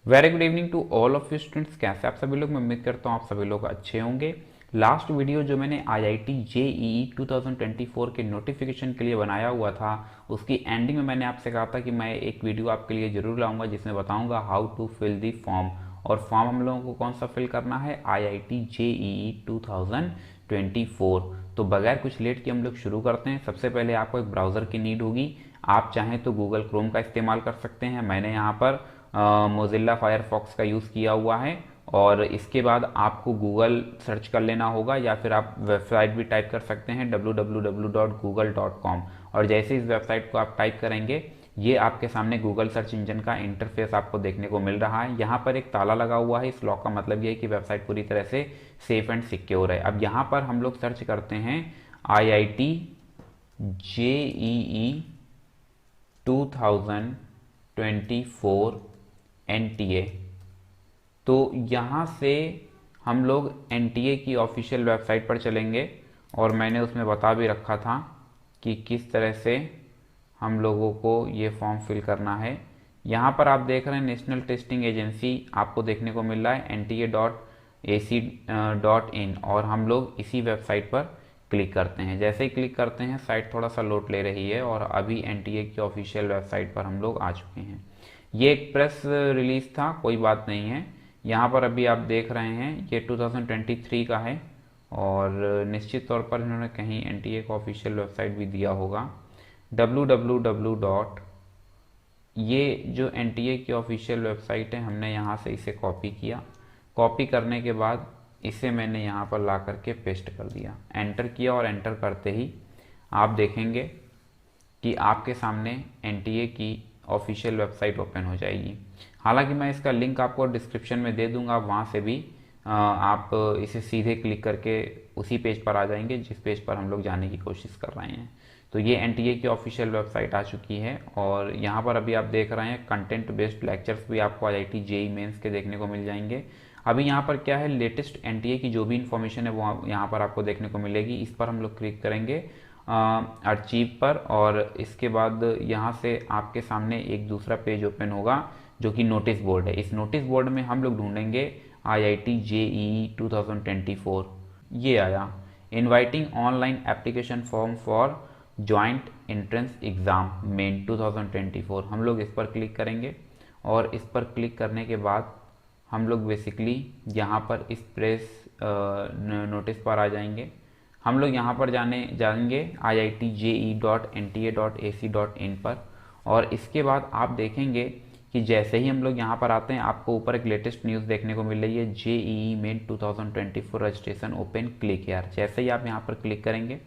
Very good evening to all of you students. कैसे आप सभी लोग? मैं उम्मीद करता हूँ आप सभी लोग अच्छे होंगे। लास्ट वीडियो जो मैंने आईआईटी जेईई 2024 के नोटिफिकेशन के लिए बनाया हुआ था, उसकी एंडिंग में मैंने आपसे कहा था कि मैं एक वीडियो आपके लिए जरूर लाऊंगा जिसमें बताऊंगा how to fill the form. और फॉर्म हम लोगों को कौन सा फिल करना है? IIT JEE 2024। तो बगैर कुछ लेट के हम लोग शुरू करते हैं। सबसे पहले आपको एक ब्राउज़र की नीड होगी। आप चाहें तो गूगल क्रोम का इस्तेमाल कर सकते हैं। मैंने यहाँ पर मोजिल्ला फायरफॉक्स का यूज़ किया हुआ है। और इसके बाद आपको गूगल सर्च कर लेना होगा या फिर आप वेबसाइट भी टाइप कर सकते हैं www.google.com। और जैसे इस वेबसाइट को आप टाइप करेंगे, ये आपके सामने गूगल सर्च इंजन का इंटरफेस आपको देखने को मिल रहा है। यहाँ पर एक ताला लगा हुआ है। इस लॉक का मतलब ये है कि वेबसाइट पूरी तरह से सेफ एंड सिक्योर है। अब यहाँ पर हम लोग सर्च करते हैं IIT JEE 2024 NTA। तो यहाँ से हम लोग NTA की ऑफिशियल वेबसाइट पर चलेंगे और मैंने उसमें बता भी रखा था कि किस तरह से हम लोगों को ये फॉर्म फिल करना है। यहाँ पर आप देख रहे हैं नेशनल टेस्टिंग एजेंसी आपको देखने को मिल रहा है nta.ac.in और हम लोग इसी वेबसाइट पर क्लिक करते हैं। जैसे ही क्लिक करते हैं साइट थोड़ा सा लोड ले रही है और अभी NTA की ऑफिशियल वेबसाइट पर हम लोग आ चुके हैं। ये एक प्रेस रिलीज था, कोई बात नहीं है। यहाँ पर अभी आप देख रहे हैं ये 2023 का है और निश्चित तौर पर इन्होंने कहीं NTA का ऑफिशियल वेबसाइट भी दिया होगा www. ये जो NTA की ऑफिशियल वेबसाइट है, हमने यहाँ से इसे कॉपी किया। कॉपी करने के बाद इसे मैंने यहाँ पर ला करके पेस्ट कर दिया, एंटर किया और एंटर करते ही आप देखेंगे कि आपके सामने NTA की ऑफिशियल वेबसाइट ओपन हो जाएगी। हालांकि मैं इसका लिंक आपको डिस्क्रिप्शन में दे दूंगा, आप वहाँ से भी आप इसे सीधे क्लिक करके उसी पेज पर आ जाएंगे जिस पेज पर हम लोग जाने की कोशिश कर रहे हैं। तो ये NTA की ऑफिशियल वेबसाइट आ चुकी है और यहाँ पर अभी आप देख रहे हैं कंटेंट बेस्ड लेक्चर्स भी आपको IIT JEE मेंस के देखने को मिल जाएंगे। अभी यहाँ पर क्या है, लेटेस्ट NTA की जो भी इन्फॉर्मेशन है वो यहाँ पर आपको देखने को मिलेगी। इस पर हम लोग क्लिक करेंगे अर्चीव पर और इसके बाद यहाँ से आपके सामने एक दूसरा पेज ओपन होगा जो कि नोटिस बोर्ड है। इस नोटिस बोर्ड में हम लोग ढूंढेंगे IIT JEE 2024। ये आया, inviting online application form for joint entrance exam main 2024। हम लोग इस पर क्लिक करेंगे और इस पर क्लिक करने के बाद हम लोग बेसिकली यहाँ पर इस प्रेस नोटिस पर आ जाएंगे। हम लोग यहाँ पर जाएंगे iitje.nta.ac.in पर और इसके बाद आप देखेंगे कि जैसे ही हम लोग यहाँ पर आते हैं आपको ऊपर एक लेटेस्ट न्यूज़ देखने को मिल रही है, JEE main 2024 registration open, click here. जैसे ही आप यहाँ पर क्लिक करेंगे,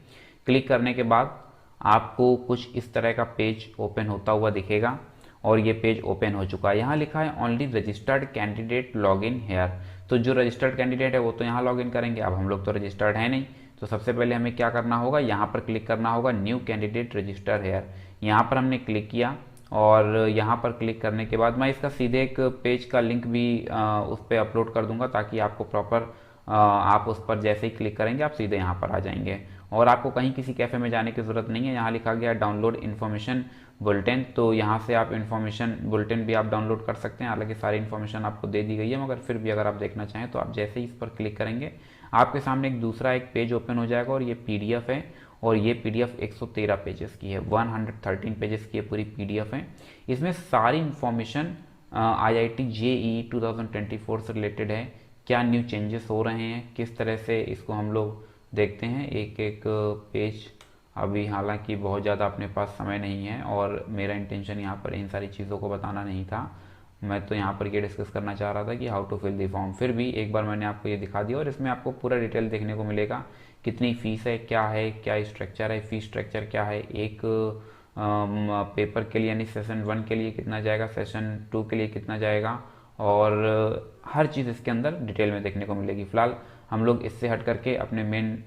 क्लिक करने के बाद आपको कुछ इस तरह का पेज ओपन होता हुआ दिखेगा और ये पेज ओपन हो चुका है। यहाँ लिखा है only registered candidate log in here. तो जो रजिस्टर्ड कैंडिडेट है वो तो यहाँ लॉग इन करेंगे। अब हम लोग तो रजिस्टर्ड है नहीं, तो सबसे पहले हमें क्या करना होगा, यहाँ पर क्लिक करना होगा न्यू कैंडिडेट रजिस्टर हेयर। यहाँ पर हमने क्लिक किया और यहाँ पर क्लिक करने के बाद मैं इसका सीधे एक पेज का लिंक भी उस पर अपलोड कर दूंगा ताकि आपको प्रॉपर आप उस पर जैसे ही क्लिक करेंगे आप सीधे यहाँ पर आ जाएंगे और आपको कहीं किसी कैफ़े में जाने की ज़रूरत नहीं है। यहाँ लिखा गया डाउनलोड इन्फॉर्मेशन बुलेटिन, तो यहाँ से आप इन्फॉर्मेशन बुलेटिन भी आप डाउनलोड कर सकते हैं। हालांकि सारी इन्फॉर्मेशन आपको दे दी गई है, मगर फिर भी अगर आप देखना चाहें तो आप जैसे ही इस पर क्लिक करेंगे आपके सामने एक दूसरा एक पेज ओपन हो जाएगा और ये PDF है और ये PDF 113 पेजेस की है, 113 पेजेस की पूरी PDF है। इसमें सारी इन्फॉर्मेशन IIT JEE 2024 से रिलेटेड है। क्या न्यू चेंजेस हो रहे हैं, किस तरह से इसको हम लोग देखते हैं एक एक पेज। अभी हालांकि बहुत ज़्यादा अपने पास समय नहीं है और मेरा इंटेंशन यहाँ पर इन सारी चीज़ों को बताना नहीं था। मैं तो यहाँ पर ये डिस्कस करना चाह रहा था कि how to fill the form. फिर भी एक बार मैंने आपको ये दिखा दिया और इसमें आपको पूरा डिटेल देखने को मिलेगा, कितनी फ़ीस है, क्या स्ट्रक्चर है, फ़ीस स्ट्रक्चर क्या है, एक पेपर के लिए यानी सेशन 1 के लिए कितना जाएगा, सेशन 2 के लिए कितना जाएगा और हर चीज़ इसके अंदर डिटेल में देखने को मिलेगी। फ़िलहाल हम लोग इससे हट करके अपने मेन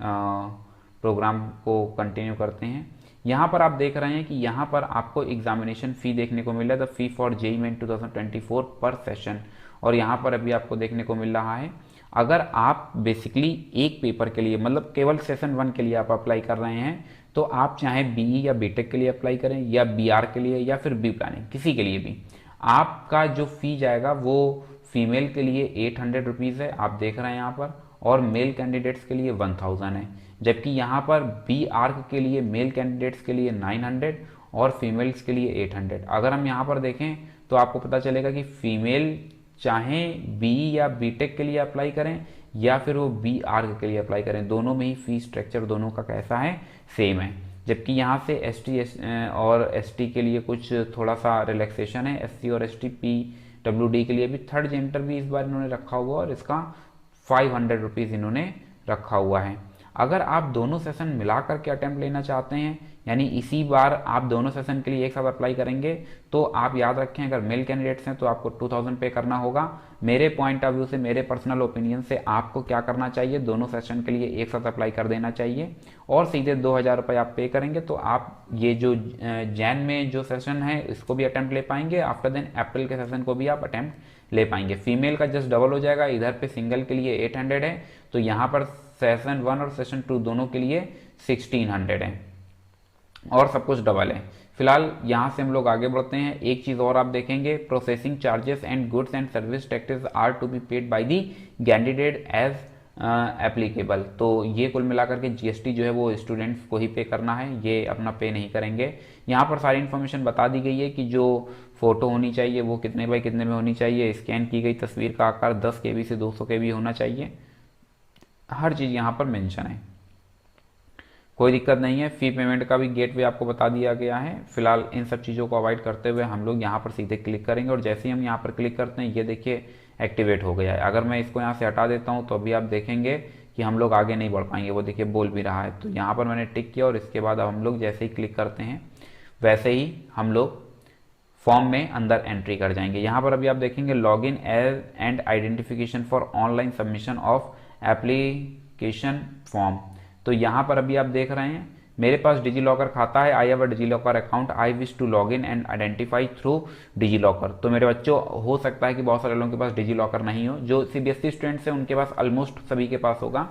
प्रोग्राम को कंटिन्यू करते हैं। यहाँ पर आप देख रहे हैं कि यहाँ पर आपको एग्जामिनेशन फ़ी देखने को मिल रहा है, the fee for JEE main 2024 पर सेशन। और यहाँ पर अभी आपको देखने को मिल रहा है, अगर आप बेसिकली एक पेपर के लिए मतलब केवल सेशन 1 के लिए आप अप्लाई कर रहे हैं तो आप चाहे BE या BTech के लिए अप्लाई करें या BR के लिए या फिर B प्लानिंग, किसी के लिए भी आपका जो फी जाएगा वो फीमेल के लिए 800 रुपीज़ है, आप देख रहे हैं यहाँ पर, और मेल कैंडिडेट्स के लिए 1000 है। जबकि यहाँ पर बी आर्क के लिए मेल कैंडिडेट्स के लिए 900 और फीमेल्स के लिए 800। अगर हम यहाँ पर देखें तो आपको पता चलेगा कि फीमेल चाहे बी या बीटेक के लिए अप्लाई करें या फिर वो बी आर्क के लिए अप्लाई करें, दोनों में ही फी स्ट्रक्चर दोनों का कैसा है, सेम है। जबकि यहाँ से एसटी और एसटी के लिए कुछ थोड़ा सा रिलैक्सेशन है, एससी और एसटी पीडब्ल्यूडी के लिए भी थर्ड जेंडर भी इस बार इन्होंने रखा हुआ और इसका 500 रुपीज़ इन्होंने रखा हुआ है। अगर आप दोनों सेशन मिला करके अटेम्प्ट लेना चाहते हैं, यानी इसी बार आप दोनों सेशन के लिए एक साथ अप्लाई करेंगे, तो आप याद रखें अगर मेल कैंडिडेट्स हैं तो आपको 2000 पे करना होगा। मेरे पॉइंट ऑफ व्यू से, मेरे पर्सनल ओपिनियन से आपको क्या करना चाहिए, दोनों सेशन के लिए एक साथ अप्लाई कर देना चाहिए और सीधे 2000 रुपये आप पे करेंगे तो आप ये जो जैन में जो सेशन है इसको भी अटेम्प्ट ले पाएंगे। आफ्टर देन अप्रैल के सेशन को भी आप अटेम्प्ट ले पाएंगे। फीमेल का जस्ट डबल हो जाएगा, इधर पे सिंगल के लिए 800 है तो यहाँ पर सेशन 1 और सेशन 2 दोनों के लिए 1600 है और सब कुछ डबल है। फिलहाल यहाँ से हम लोग आगे बढ़ते हैं। एक चीज़ और आप देखेंगे, processing charges and goods and service taxes are to be paid by the candidate as applicable. तो ये कुल मिलाकर के जीएसटी जो है वो स्टूडेंट्स को ही पे करना है, ये अपना पे नहीं करेंगे। यहाँ पर सारी इन्फॉर्मेशन बता दी गई है कि जो फोटो होनी चाहिए वो कितने बाई कितने में होनी चाहिए, स्कैन की गई तस्वीर का आकार 10 KB से 200 KB होना चाहिए, हर चीज़ यहाँ पर मेंशन है, कोई दिक्कत नहीं है। फी पेमेंट का भी गेटवे आपको बता दिया गया है। फिलहाल इन सब चीज़ों को अवॉइड करते हुए हम लोग यहाँ पर सीधे क्लिक करेंगे और जैसे ही हम यहाँ पर क्लिक करते हैं ये देखिए एक्टिवेट हो गया है। अगर मैं इसको यहाँ से हटा देता हूँ तो अभी आप देखेंगे कि हम लोग आगे नहीं बढ़ पाएंगे, वो देखिए बोल भी रहा है। तो यहाँ पर मैंने टिक किया और इसके बाद अब हम लोग जैसे ही क्लिक करते हैं वैसे ही हम लोग फॉर्म में अंदर एंट्री कर जाएंगे। यहाँ पर अभी आप देखेंगे log in as and identification for online submission of application form. तो यहाँ पर अभी आप देख रहे हैं मेरे पास डिजी लॉकर खाता है, I have a DigiLocker account, I wish to log in and identify through DigiLocker. तो मेरे बच्चों हो सकता है कि बहुत सारे लोगों के पास डिजी लॉकर नहीं हो, जो सीबीएसई स्टूडेंट्स हैं उनके पास ऑलमोस्ट सभी के पास होगा।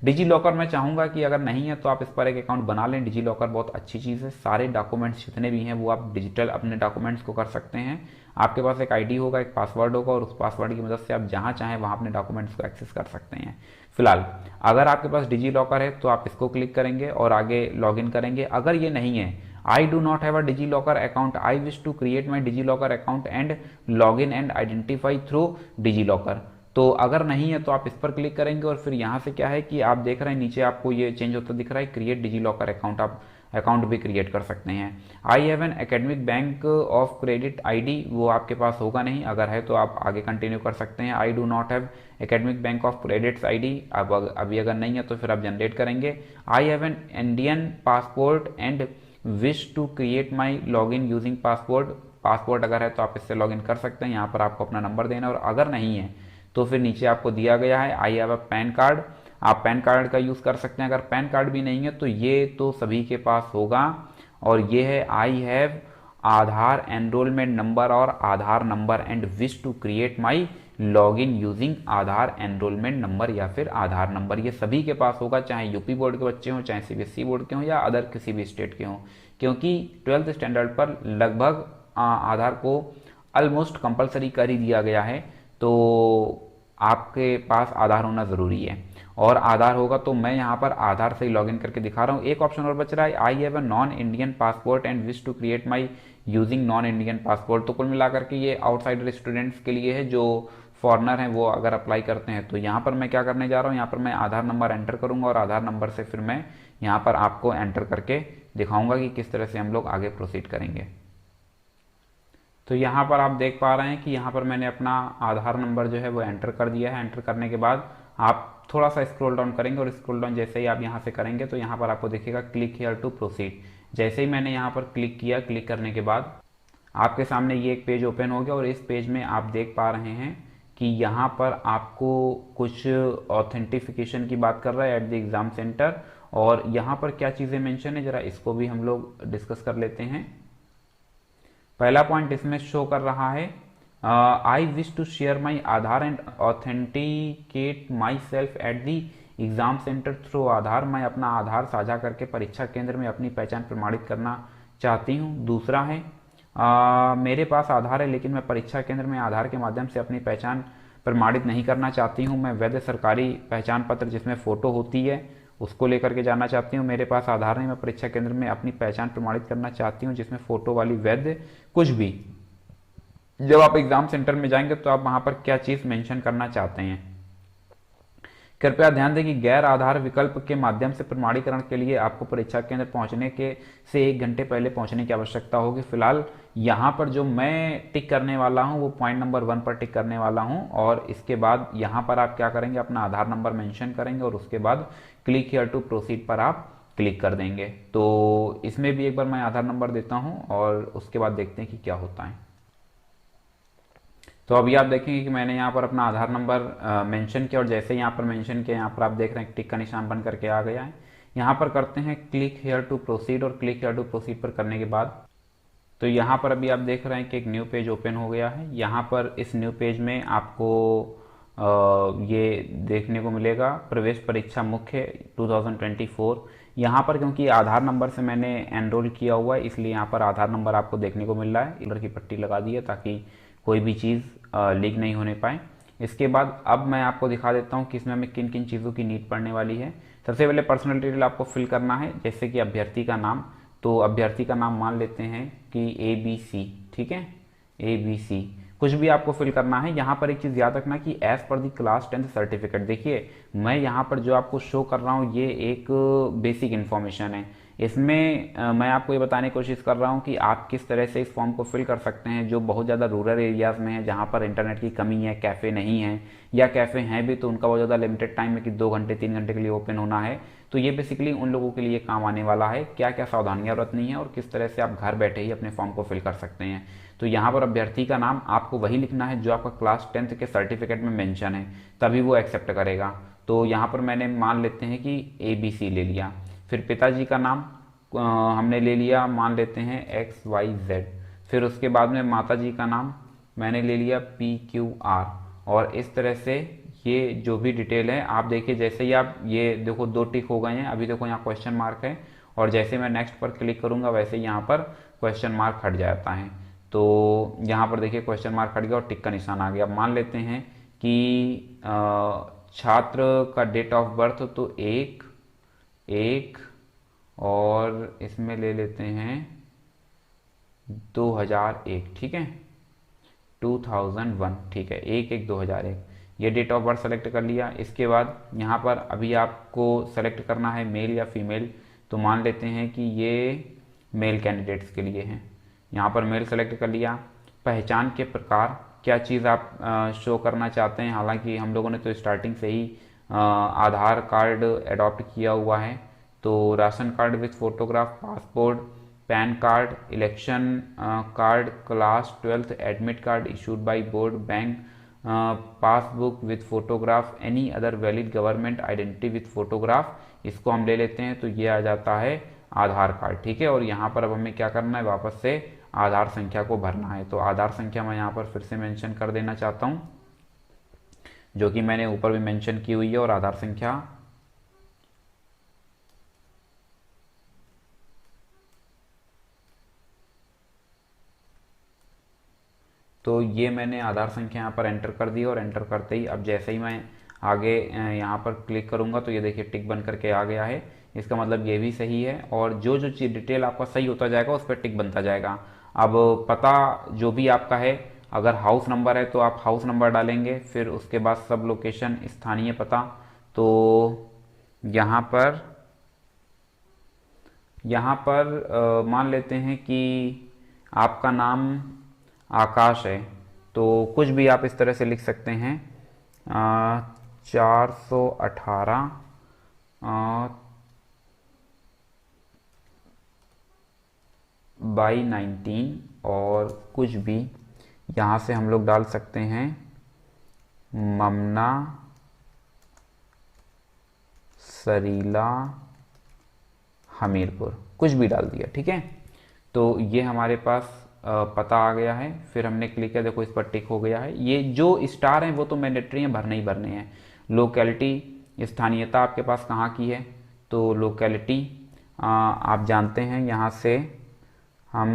डिजी लॉकर मैं चाहूँगा कि अगर नहीं है तो आप इस पर एक अकाउंट बना लें। डिजी लॉकर बहुत अच्छी चीज़ है, सारे डॉक्यूमेंट्स जितने भी हैं वो आप डिजिटल अपने डॉक्यूमेंट्स को कर सकते हैं। आपके पास एक आईडी होगा, एक पासवर्ड होगा और उस पासवर्ड की मदद से आप जहाँ चाहें वहाँ अपने डॉक्यूमेंट्स को एक्सेस कर सकते हैं। फिलहाल अगर आपके पास डिजी लॉकर है तो आप इसको क्लिक करेंगे और आगे लॉगिन करेंगे। अगर ये नहीं है, I do not have a DigiLocker account, I wish to create my DigiLocker account and log in and identify through DigiLocker, तो अगर नहीं है तो आप इस पर क्लिक करेंगे और फिर यहाँ से क्या है कि आप देख रहे हैं नीचे आपको ये चेंज होता दिख रहा है, क्रिएट डिजी लॉकर अकाउंट, आप अकाउंट भी क्रिएट कर सकते हैं। आई have an academic bank of credit ID, वो आपके पास होगा नहीं, अगर है तो आप आगे कंटिन्यू कर सकते हैं। आई do not have academic bank of credits ID, अब अभी अगर नहीं है तो फिर आप जनरेट करेंगे। I have an Indian passport and wish to create my log in using passport, passport अगर है तो आप इससे लॉग इन कर सकते हैं। यहाँ पर आपको अपना नंबर देना है और अगर नहीं है तो फिर नीचे आपको दिया गया है I have a pan card, आप पैन कार्ड का यूज़ कर सकते हैं। अगर पैन कार्ड भी नहीं है तो ये तो सभी के पास होगा और ये है I have Aadhaar enrolment number और Aadhaar number and wish to create my log in using Aadhaar enrolment number या फिर आधार नंबर, ये सभी के पास होगा, चाहे यूपी बोर्ड के बच्चे हों, चाहे सीबीएसई बोर्ड के हों या अदर किसी भी स्टेट के हों, क्योंकि 12th स्टैंडर्ड पर लगभग आधार को ऑलमोस्ट कंपलसरी कर ही दिया गया है। तो आपके पास आधार होना ज़रूरी है और आधार होगा तो मैं यहाँ पर आधार से ही लॉगिन करके दिखा रहा हूँ। एक ऑप्शन और बच रहा है, I have a non Indian passport and wish to create my using non Indian passport. तो कुल मिलाकर के ये आउटसाइडर स्टूडेंट्स के लिए है, जो फॉरनर हैं वो अगर अप्लाई करते हैं। तो यहाँ पर मैं क्या करने जा रहा हूँ, यहाँ पर मैं आधार नंबर एंटर करूँगा और आधार नंबर से फिर मैं यहाँ पर आपको एंटर करके दिखाऊँगा कि किस तरह से हम लोग आगे प्रोसीड करेंगे। तो यहाँ पर आप देख पा रहे हैं कि यहाँ पर मैंने अपना आधार नंबर जो है वो एंटर कर दिया है। एंटर करने के बाद आप थोड़ा सा स्क्रॉल डाउन करेंगे और स्क्रॉल डाउन जैसे ही आप यहाँ से करेंगे तो यहाँ पर आपको दिखेगा क्लिक हियर टू प्रोसीड। जैसे ही मैंने यहाँ पर क्लिक किया, क्लिक करने के बाद आपके सामने ये एक पेज ओपन हो गया और इस पेज में आप देख पा रहे हैं कि यहाँ पर आपको कुछ ऑथेंटिफिकेशन की बात कर रहा है एट द एग्ज़ाम सेंटर, और यहाँ पर क्या चीज़ें मेंशन है ज़रा इसको भी हम लोग डिस्कस कर लेते हैं। पहला पॉइंट इसमें शो कर रहा है, I wish to share my Aadhaar and authenticate myself at the exam centre through Aadhaar. मैं अपना आधार साझा करके परीक्षा केंद्र में अपनी पहचान प्रमाणित करना चाहती हूँ। दूसरा है मेरे पास आधार है लेकिन मैं परीक्षा केंद्र में आधार के माध्यम से अपनी पहचान प्रमाणित नहीं करना चाहती हूँ। मैं वैध सरकारी पहचान पत्र जिसमें फ़ोटो होती है उसको लेकर के जाना चाहती हूँ। मेरे पास आधार नहीं, मैं परीक्षा केंद्र में अपनी पहचान प्रमाणित करना चाहती हूँ जिसमें फ़ोटो वाली वैध कुछ भी। जब आप एग्ज़ाम सेंटर में जाएंगे तो आप वहाँ पर क्या चीज़ मेंशन करना चाहते हैं। कृपया ध्यान दें कि गैर आधार विकल्प के माध्यम से प्रमाणीकरण के लिए आपको परीक्षा केंद्र पहुंचने के से 1 घंटे पहले पहुंचने की आवश्यकता होगी। फिलहाल यहाँ पर जो मैं टिक करने वाला हूँ वो पॉइंट नंबर 1 पर टिक करने वाला हूँ, और इसके बाद यहाँ पर आप क्या करेंगे, अपना आधार नंबर मेंशन करेंगे और उसके बाद क्लिक हियर टू प्रोसीड पर आप क्लिक कर देंगे। तो इसमें भी एक बार मैं आधार नंबर देता हूँ और उसके बाद देखते हैं कि क्या होता है। तो अभी आप देखेंगे कि मैंने यहाँ पर अपना आधार नंबर मेंशन किया, और जैसे यहाँ पर मेंशन किया यहाँ पर आप देख रहे हैं टिक का निशान बन करके आ गया है। यहाँ पर करते हैं क्लिक हेयर टू प्रोसीड, और क्लिक हेयर टू प्रोसीड पर करने के बाद तो यहाँ पर अभी आप देख रहे हैं कि एक न्यू पेज ओपन हो गया है। यहाँ पर इस न्यू पेज में आपको ये देखने को मिलेगा प्रवेश परीक्षा मुख्य 2024। यहाँ पर क्योंकि आधार नंबर से मैंने एनरोल किया हुआ है इसलिए यहाँ पर आधार नंबर आपको देखने को मिल रहा है। इधर की पट्टी लगा दी है ताकि कोई भी चीज़ लीक नहीं होने पाए। इसके बाद अब मैं आपको दिखा देता हूँ कि इसमें हमें किन किन चीज़ों की नीड पड़ने वाली है। सबसे पहले पर्सनल डिटेल आपको फिल करना है, जैसे कि अभ्यर्थी का नाम। तो अभ्यर्थी का नाम मान लेते हैं कि ABC, ठीक है, ABC कुछ भी आपको फिल करना है। यहाँ पर एक चीज़ याद रखना कि एज पर दी क्लास 10th सर्टिफिकेट, देखिए मैं यहाँ पर जो आपको शो कर रहा हूँ ये एक बेसिक इन्फॉर्मेशन है। इसमें मैं आपको ये बताने की कोशिश कर रहा हूँ कि आप किस तरह से इस फॉर्म को फिल कर सकते हैं जो बहुत ज़्यादा रूरल एरियाज़ में है, जहाँ पर इंटरनेट की कमी है, कैफ़े नहीं है, या कैफ़े हैं भी तो उनका बहुत ज़्यादा लिमिटेड टाइम है कि 2 घंटे 3 घंटे के लिए ओपन होना है। तो ये बेसिकली उन लोगों के लिए काम आने वाला है, क्या क्या सावधानियाँ बरतनी है और किस तरह से आप घर बैठे ही अपने फॉर्म को फिल कर सकते हैं। तो यहाँ पर अभ्यर्थी का नाम आपको वही लिखना है जो आपका क्लास 10th के सर्टिफिकेट में मेंशन है, तभी वो एक्सेप्ट करेगा। तो यहाँ पर मैंने मान लेते हैं कि ABC ले लिया। फिर पिताजी का नाम हमने ले लिया, मान लेते हैं XYZ। फिर उसके बाद में माता जी का नाम मैंने ले लिया PQR। और इस तरह से ये जो भी डिटेल है आप देखिए, जैसे ही आप ये देखो 2 टिक हो गए हैं, अभी देखो यहाँ क्वेश्चन मार्क है, और जैसे मैं नेक्स्ट पर क्लिक करूँगा वैसे यहाँ पर क्वेश्चन मार्क हट जाता है। तो यहाँ पर देखिए क्वेश्चन मार्क हट गया और टिक का निशान आ गया। मान लेते हैं कि छात्र का डेट ऑफ बर्थ तो 1 और इसमें ले लेते हैं 2001, ठीक है, 2001, ठीक है, 1/1/2001 ये डेट ऑफ बर्थ सेलेक्ट कर लिया। इसके बाद यहाँ पर अभी आपको सेलेक्ट करना है मेल या फीमेल, तो मान लेते हैं कि ये मेल कैंडिडेट्स के लिए हैं। यहाँ पर मेल सेलेक्ट कर लिया। पहचान के प्रकार क्या चीज़ आप शो करना चाहते हैं, हालांकि हम लोगों ने तो स्टार्टिंग से ही आधार कार्ड अडॉप्ट किया हुआ है, तो ration card with photograph, passport, pan card, election card, class 12th admit card issued by board, bank passbook with photograph, any other valid government identity with photograph, इसको हम ले लेते हैं तो ये आ जाता है आधार कार्ड, ठीक है। और यहाँ पर अब हमें क्या करना है, वापस से आधार संख्या को भरना है। तो आधार संख्या मैं यहाँ पर फिर से मेंशन कर देना चाहता हूँ, जो कि मैंने ऊपर भी मेंशन की हुई है। और आधार संख्या तो ये मैंने आधार संख्या यहाँ पर एंटर कर दी, और एंटर करते ही अब जैसे ही मैं आगे यहाँ पर क्लिक करूँगा तो ये देखिए टिक बन करके आ गया है। इसका मतलब ये भी सही है, और जो जो चीज़ डिटेल आपका सही होता जाएगा उस पर टिक बनता जाएगा। अब पता जो भी आपका है, अगर हाउस नंबर है तो आप हाउस नंबर डालेंगे, फिर उसके बाद सब लोकेशन स्थानीय पता। तो यहाँ पर मान लेते हैं कि आपका नाम आकाश है, तो कुछ भी आप इस तरह से लिख सकते हैं 418 बाई 19, और कुछ भी यहाँ से हम लोग डाल सकते हैं ममना सरीला हमीरपुर, कुछ भी डाल दिया, ठीक है। तो ये हमारे पास पता आ गया है। फिर हमने क्लिक किया, देखो इस पर टिक हो गया है। ये जो स्टार हैं वो तो मैंडेटरी हैं, भरने ही भरने हैं। लोकेलिटी, स्थानीयता आपके पास कहाँ की है, तो लोकेलिटी आप जानते हैं, यहाँ से हम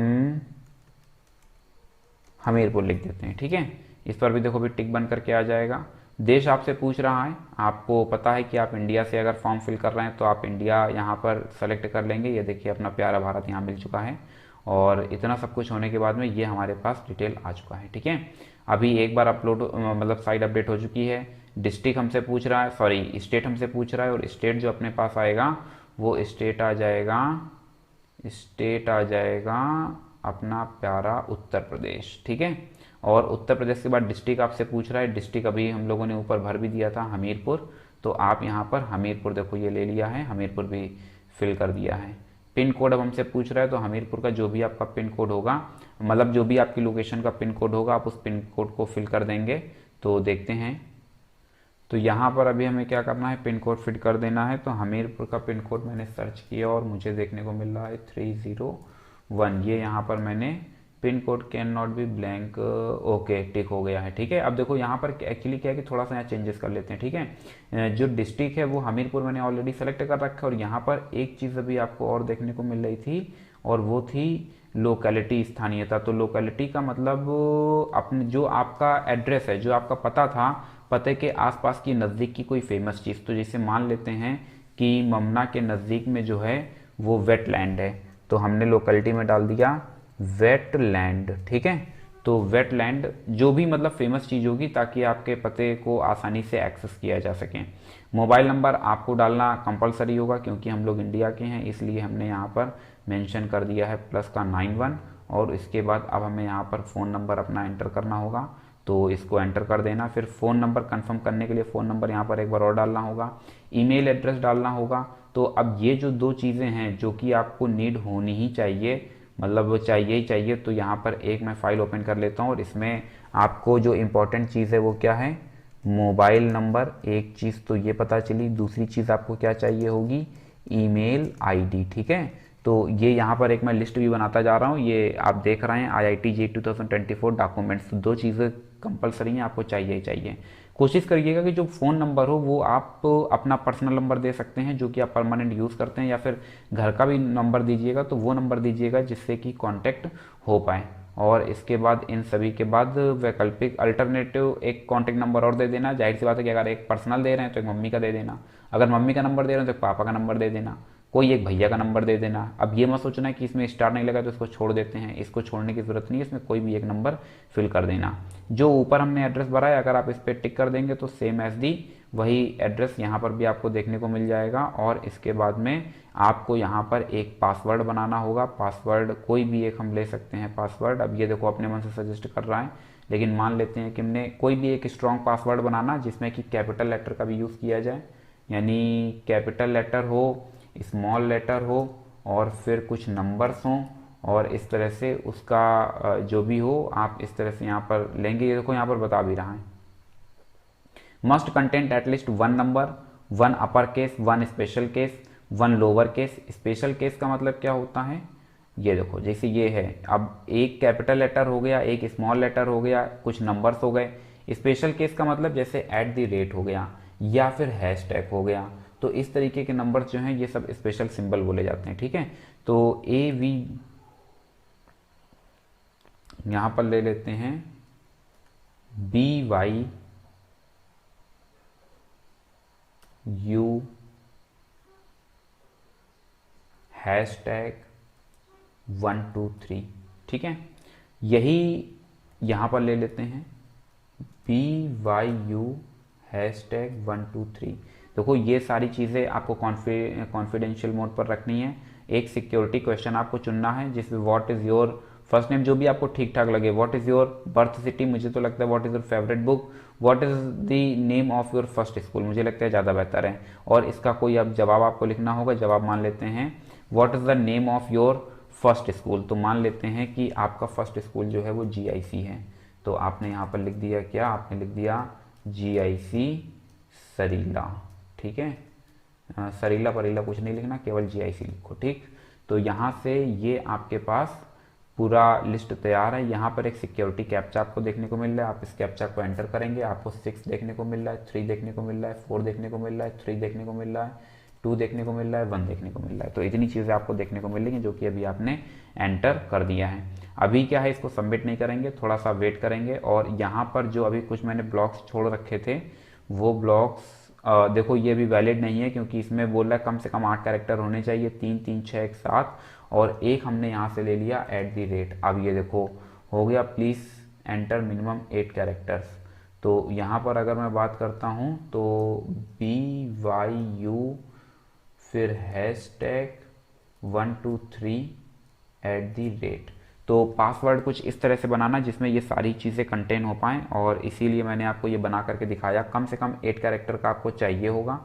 हमीरपुर लिख देते हैं, ठीक है। इस पर भी देखो भी टिक बन करके आ जाएगा। देश आपसे पूछ रहा है, आपको पता है कि आप इंडिया से अगर फॉर्म फिल कर रहे हैं तो आप इंडिया यहाँ पर सेलेक्ट कर लेंगे। ये देखिए अपना प्यारा भारत यहाँ मिल चुका है, और इतना सब कुछ होने के बाद में ये हमारे पास डिटेल आ चुका है, ठीक है। अभी एक बार अपलोड मतलब साइट अपडेट हो चुकी है। डिस्ट्रिक्ट हमसे पूछ रहा है, सॉरी स्टेट हमसे पूछ रहा है, और स्टेट जो अपने पास आएगा वो स्टेट आ जाएगा अपना प्यारा उत्तर प्रदेश, ठीक है। और उत्तर प्रदेश के बाद डिस्ट्रिक्ट आपसे पूछ रहा है। डिस्ट्रिक्ट अभी हम लोगों ने ऊपर भर भी दिया था हमीरपुर, तो आप यहाँ पर हमीरपुर देखो ये ले लिया है, हमीरपुर भी फिल कर दिया है। पिन कोड अब हमसे पूछ रहा है, तो हमीरपुर का जो भी आपका पिन कोड होगा, मतलब जो भी आपकी लोकेशन का पिन कोड होगा, आप उस पिन कोड को फिल कर देंगे। तो देखते हैं, तो यहाँ पर अभी हमें क्या करना है, पिन कोड फिट कर देना है। तो हमीरपुर का पिन कोड मैंने सर्च किया और मुझे देखने को मिल रहा है 301। ये यहाँ पर मैंने pin code can not be blank, okay tick हो गया है, ठीक है। अब देखो यहाँ पर एक्चुअली क्या है कि थोड़ा सा यहाँ चेंजेस कर लेते हैं, ठीक है। जो डिस्ट्रिक्ट है वो हमीरपुर मैंने ऑलरेडी सेलेक्ट कर रखा है, और यहाँ पर एक चीज़ अभी आपको और देखने को मिल रही थी, और वो थी लोकेलिटी, स्थानीयता। तो लोकेलिटी का मतलब अपने जो आपका एड्रेस है, जो आपका पता था, पते के आसपास की नज़दीक की कोई फेमस चीज़। तो जैसे मान लेते हैं कि ममना के नज़दीक में जो है वो वेटलैंड है, तो हमने लोकेलिटी में डाल दिया वेटलैंड, ठीक है। तो वेटलैंड जो भी मतलब फेमस चीज़ होगी, ताकि आपके पते को आसानी से एक्सेस किया जा सके। मोबाइल नंबर आपको डालना कंपलसरी होगा, क्योंकि हम लोग इंडिया के हैं, इसलिए हमने यहाँ पर मेंशन कर दिया है प्लस का 91। और इसके बाद अब हमें यहाँ पर फ़ोन नंबर अपना एंटर करना होगा, तो इसको एंटर कर देना। फिर फ़ोन नंबर कंफर्म करने के लिए फ़ोन नंबर यहाँ पर एक बार और डालना होगा, ईमेल एड्रेस डालना होगा। तो अब ये जो दो चीज़ें हैं जो कि आपको नीड होनी ही चाहिए, मतलब वो चाहिए ही चाहिए। तो यहाँ पर एक मैं फ़ाइल ओपन कर लेता हूँ, और इसमें आपको जो इम्पोर्टेंट चीज़ है वो क्या है, मोबाइल नंबर। एक चीज़ तो ये पता चली, दूसरी चीज़ आपको क्या चाहिए होगी, ईमेल आईडी, ठीक है। तो ये यहाँ पर एक मैं लिस्ट भी बनाता जा रहा हूँ, ये आप देख रहे हैं IIT JEE 2024 डॉक्यूमेंट्स। दो चीज़ें कंपलसरी हैं, आपको चाहिए ही चाहिए। कोशिश करिएगा कि जो फ़ोन नंबर हो वो आप अपना पर्सनल नंबर दे सकते हैं, जो कि आप परमानेंट यूज़ करते हैं, या फिर घर का भी नंबर दीजिएगा, तो वो नंबर दीजिएगा जिससे कि कांटेक्ट हो पाए। और इसके बाद इन सभी के बाद वैकल्पिक अल्टरनेटिव एक कांटेक्ट नंबर और दे देना। जाहिर सी बात है कि अगर एक पर्सनल दे रहे हैं तो एक मम्मी का दे देना, अगर मम्मी का नंबर दे रहे हैं तो एक पापा का नंबर दे देना, कोई एक भैया का नंबर दे देना। अब ये मत सोचना है कि इसमें स्टार नहीं लगा तो इसको छोड़ देते हैं, इसको छोड़ने की ज़रूरत नहीं है, इसमें कोई भी एक नंबर फिल कर देना। जो ऊपर हमने एड्रेस भरा है, अगर आप इस पर टिक कर देंगे तो सेम एज दी वही एड्रेस यहाँ पर भी आपको देखने को मिल जाएगा। और इसके बाद में आपको यहाँ पर एक पासवर्ड बनाना होगा। पासवर्ड कोई भी एक हम ले सकते हैं पासवर्ड। अब ये देखो अपने मन से सजेस्ट कर रहा है, लेकिन मान लेते हैं कि हमने कोई भी एक स्ट्रॉन्ग पासवर्ड बनाना जिसमें कि कैपिटल लेटर का भी यूज़ किया जाए, यानी कैपिटल लेटर हो, स्मॉल लेटर हो, और फिर कुछ नंबर्स हों, और इस तरह से उसका जो भी हो आप इस तरह से यहाँ पर लेंगे। ये देखो यहाँ पर बता भी रहा है, must content at least 1 number, 1 upper case, 1 special case, 1 lower case. Special case का मतलब क्या होता है, ये देखो जैसे ये है, अब एक कैपिटल लेटर हो गया, एक स्मॉल लेटर हो गया, कुछ नंबर्स हो गए। स्पेशल केस का मतलब जैसे @ हो गया, या फिर हैशटैग हो गया। तो इस तरीके के नंबर जो हैं ये सब स्पेशल सिंबल बोले जाते हैं, ठीक है। तो AV यहाँ पर ले लेते हैं BYU #123, ठीक है। यही यहाँ पर ले लेते हैं BYU #123। देखो ये सारी चीज़ें आपको कॉन्फिडेंशियल मोड पर रखनी है। एक सिक्योरिटी क्वेश्चन आपको चुनना है जिसमें what is your first name, जो भी आपको ठीक ठाक लगे। What is your birth city, मुझे तो लगता है what is your favourite book. What is the name of your first school, मुझे लगता है ज़्यादा बेहतर है। और इसका कोई अब जवाब आपको लिखना होगा। जवाब मान लेते हैं what is the name of your first school, तो मान लेते हैं कि आपका फर्स्ट स्कूल जो है वो GIC है। तो आपने यहाँ पर लिख दिया क्या, आपने लिख दिया GIC सरीला, ठीक है। सरीला परीला कुछ नहीं लिखना, केवल GIC लिखो, ठीक। तो यहाँ से ये आपके पास पूरा लिस्ट तैयार है। यहाँ पर एक सिक्योरिटी कैप्चा आपको देखने को मिल रहा है, आप इस कैप्चा को एंटर करेंगे, आपको 6 देखने को मिल रहा है, 3 देखने को मिल रहा है, 4 देखने को मिल रहा है, 3 देखने को मिल रहा है, 2 देखने को मिल रहा है, 1 देखने को मिल रहा है। तो इतनी चीज़ें आपको देखने को मिलेंगी जो कि अभी आपने एंटर कर दिया है। अभी क्या है, इसको सबमिट नहीं करेंगे, थोड़ा सा वेट करेंगे। और यहाँ पर जो अभी कुछ मैंने ब्लॉक्स छोड़ रखे थे वो ब्लॉक्स देखो ये भी वैलिड नहीं है, क्योंकि इसमें बोल रहा है कम से कम 8 कैरेक्टर होने चाहिए, 3 3 6 एक साथ, और एक हमने यहाँ से ले लिया @। अब ये देखो हो गया, प्लीज़ एंटर मिनिमम 8 कैरेक्टर्स। तो यहाँ पर अगर मैं बात करता हूँ तो BYU फिर #123 तो पासवर्ड कुछ इस तरह से बनाना जिसमें ये सारी चीज़ें कंटेन हो पाएँ, और इसीलिए मैंने आपको ये बना करके दिखाया। कम से कम 8 कैरेक्टर का आपको चाहिए होगा।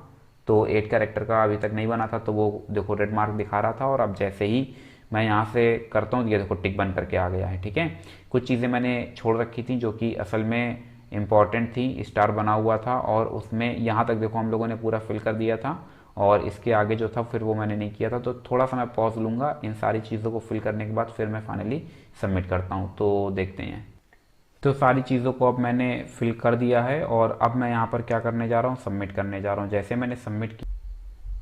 तो 8 कैरेक्टर का अभी तक नहीं बना था, तो वो देखो रेड मार्क दिखा रहा था, और अब जैसे ही मैं यहाँ से करता हूँ ये देखो टिक बन करके आ गया है। ठीक है, कुछ चीज़ें मैंने छोड़ रखी थी जो कि असल में इम्पॉर्टेंट थी, स्टार बना हुआ था, और उसमें यहाँ तक देखो हम लोगों ने पूरा फिल कर दिया था, और इसके आगे जो था फिर वो मैंने नहीं किया था। तो थोड़ा सा मैं पॉज लूँगा, इन सारी चीज़ों को फिल करने के बाद फिर मैं फाइनली सबमिट करता हूँ। तो देखते हैं। तो सारी चीज़ों को अब मैंने फिल कर दिया है, और अब मैं यहाँ पर क्या करने जा रहा हूँ, सबमिट करने जा रहा हूँ। जैसे मैंने सबमिट किया,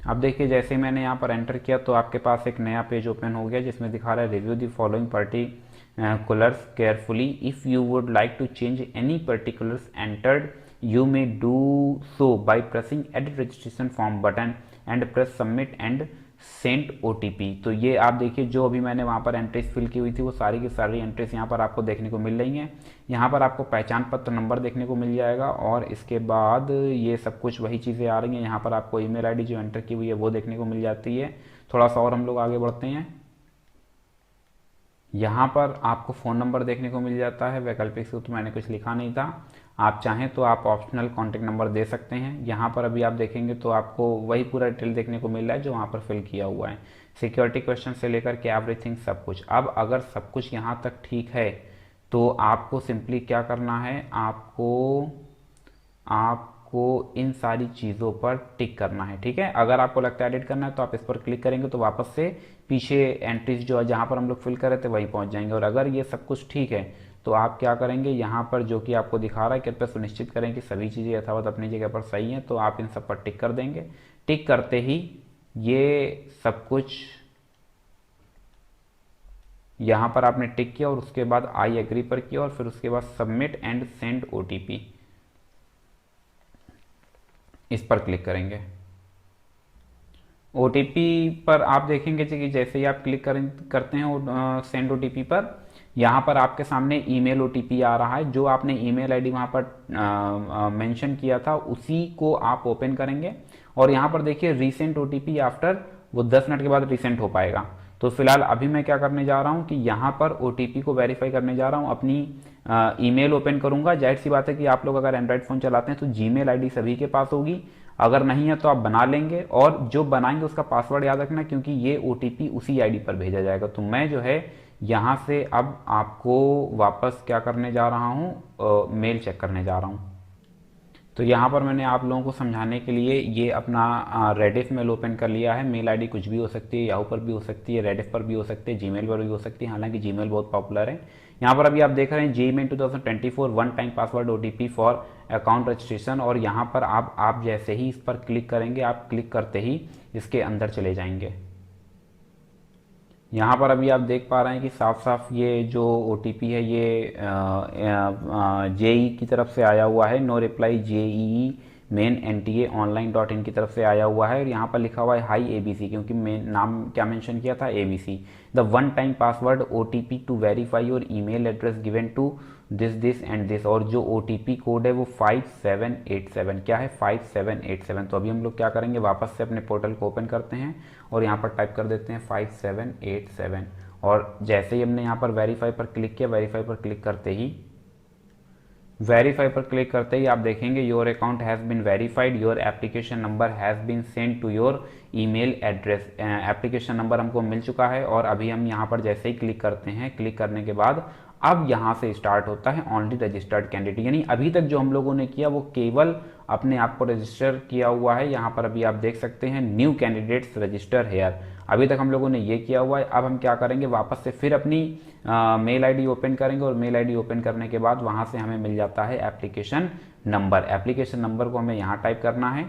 अब देखिए जैसे मैंने यहाँ पर एंटर किया तो आपके पास एक नया पेज ओपन हो गया जिसमें दिखा रहा है review the following particulars carefully, if you would like to change any particulars entered you may do so by pressing edit registration form button and press submit and send OTP। तो ये आप देखिए जो अभी मैंने वहाँ पर एंट्रीज फिल की हुई थी वो सारी की सारी एंट्रीज यहाँ पर आपको देखने को मिल रही हैं। यहाँ पर आपको पहचान पत्र नंबर देखने को मिल जाएगा, और इसके बाद ये सब कुछ वही चीज़ें आ रही हैं। यहाँ पर आपको ईमेल आईडी जो एंटर की हुई है वो देखने को मिल जाती है। थोड़ा सा और हम लोग आगे बढ़ते हैं। यहाँ पर आपको फ़ोन नंबर देखने को मिल जाता है, वैकल्पिक से तो मैंने कुछ लिखा नहीं था। आप चाहें तो आप ऑप्शनल कॉन्टैक्ट नंबर दे सकते हैं। यहाँ पर अभी आप देखेंगे तो आपको वही पूरा डिटेल देखने को मिल रहा है जो वहाँ पर फिल किया हुआ है, सिक्योरिटी क्वेश्चन से लेकर के एवरीथिंग सब कुछ। अब अगर सब कुछ यहाँ तक ठीक है तो आपको सिंपली क्या करना है, आपको इन सारी चीज़ों पर टिक करना है। ठीक है, अगर आपको लगता है एडिट करना है तो आप इस पर क्लिक करेंगे तो वापस से पीछे एंट्रीज जो है जहाँ पर हम लोग फिल कर रहे थे वहीं पहुँच जाएंगे। और अगर ये सब कुछ ठीक है तो आप क्या करेंगे, यहाँ पर जो कि आपको दिखा रहा है कृपया सुनिश्चित करें कि सभी चीज़ें यथावत अपनी जगह पर सही हैं, तो आप इन सब पर टिक कर देंगे। टिक करते ही ये सब कुछ यहाँ पर आपने टिक किया, और उसके बाद आई एग्री पर किया, और फिर उसके बाद सबमिट एंड सेंड OTP इस पर क्लिक करेंगे। OTP पर आप देखेंगे कि जैसे ही आप क्लिक करते हैं सेंड OTP पर, यहाँ पर आपके सामने ईमेल OTP आ रहा है। जो आपने ईमेल आईडी वहाँ पर मेंशन किया था उसी को आप ओपन करेंगे, और यहाँ पर देखिए रीसेंट OTP आफ्टर, वो 10 मिनट के बाद रीसेंट हो पाएगा। तो फिलहाल अभी मैं क्या करने जा रहा हूँ कि यहाँ पर OTP को वेरीफाई करने जा रहा हूँ। अपनी ईमेल ओपन करूँगा। जाहिर सी बात है कि आप लोग अगर एंड्रॉयड फ़ोन चलाते हैं तो जीमेल आईडी सभी के पास होगी, अगर नहीं है तो आप बना लेंगे, और जो बनाएंगे उसका पासवर्ड याद रखना, क्योंकि ये OTP उसी आईडी पर भेजा जाएगा। तो मैं जो है यहाँ से अब आपको वापस क्या करने जा रहा हूँ, मेल चेक करने जा रहा हूँ। तो यहाँ पर मैंने आप लोगों को समझाने के लिए ये अपना रेडिफ मेल ओपन कर लिया है। मेल आईडी कुछ भी हो सकती है, याहू पर भी हो सकती है, रेडिफ पर भी हो सकती है, जीमेल पर भी हो सकती है, हालांकि जीमेल बहुत पॉपुलर है। यहाँ पर अभी आप देख रहे हैं Gmail 2024 one time password OTP for account registration, और यहाँ पर आप जैसे ही इस पर क्लिक करेंगे, आप क्लिक करते ही इसके अंदर चले जाएंगे। यहाँ पर अभी आप देख पा रहे हैं कि साफ साफ ये जो OTP है ये JEE की तरफ से आया हुआ है, no reply JEE main NTA online.in की तरफ से आया हुआ है, और यहाँ पर लिखा हुआ है हाई ABC, क्योंकि मेन नाम क्या मेंशन किया था, ABC। The one time password OTP to verify your email address given to this and this, और जो OTP कोड है वो 5787। क्या है, 5787। तो अभी हम लोग क्या करेंगे, वापस से अपने पोर्टल को ओपन करते हैं और यहाँ पर टाइप कर देते हैं 5787, और जैसे ही हमने यहाँ पर वेरीफाई पर क्लिक किया, वेरीफाई पर क्लिक करते ही आप देखेंगे your account has been verified, your application number has been send to your email address. Application number हमको मिल चुका है, और अभी हम यहाँ पर जैसे ही क्लिक करते हैं, क्लिक करने के बाद अब यहाँ से स्टार्ट होता है ओनली रजिस्टर्ड कैंडिडेट, यानी अभी तक जो हम लोगों ने किया वो केवल अपने आप को रजिस्टर किया हुआ है। यहाँ पर अभी आप देख सकते हैं न्यू कैंडिडेट्स रजिस्टर हेयर, अभी तक हम लोगों ने ये किया हुआ है। अब हम क्या करेंगे, वापस से फिर अपनी मेल आईडी ओपन करेंगे, और मेल आईडी ओपन करने के बाद वहाँ से हमें मिल जाता है एप्लीकेशन नंबर। एप्लीकेशन नंबर को हमें यहाँ टाइप करना है।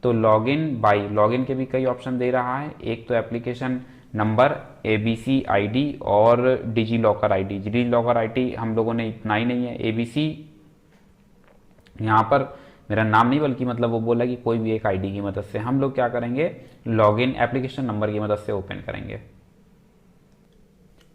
तो लॉगिन के भी कई ऑप्शन दे रहा है। एक तो एप्लीकेशन नंबर, ABC ID और डिजी लॉकर आईडी हम लोगों ने इतना ही नहीं है। ABC यहाँ पर मेरा नाम नहीं बल्कि मतलब वो बोला कि कोई भी एक आईडी की मदद से हम लोग क्या करेंगे, लॉगिन एप्लीकेशन नंबर की मदद से ओपन करेंगे।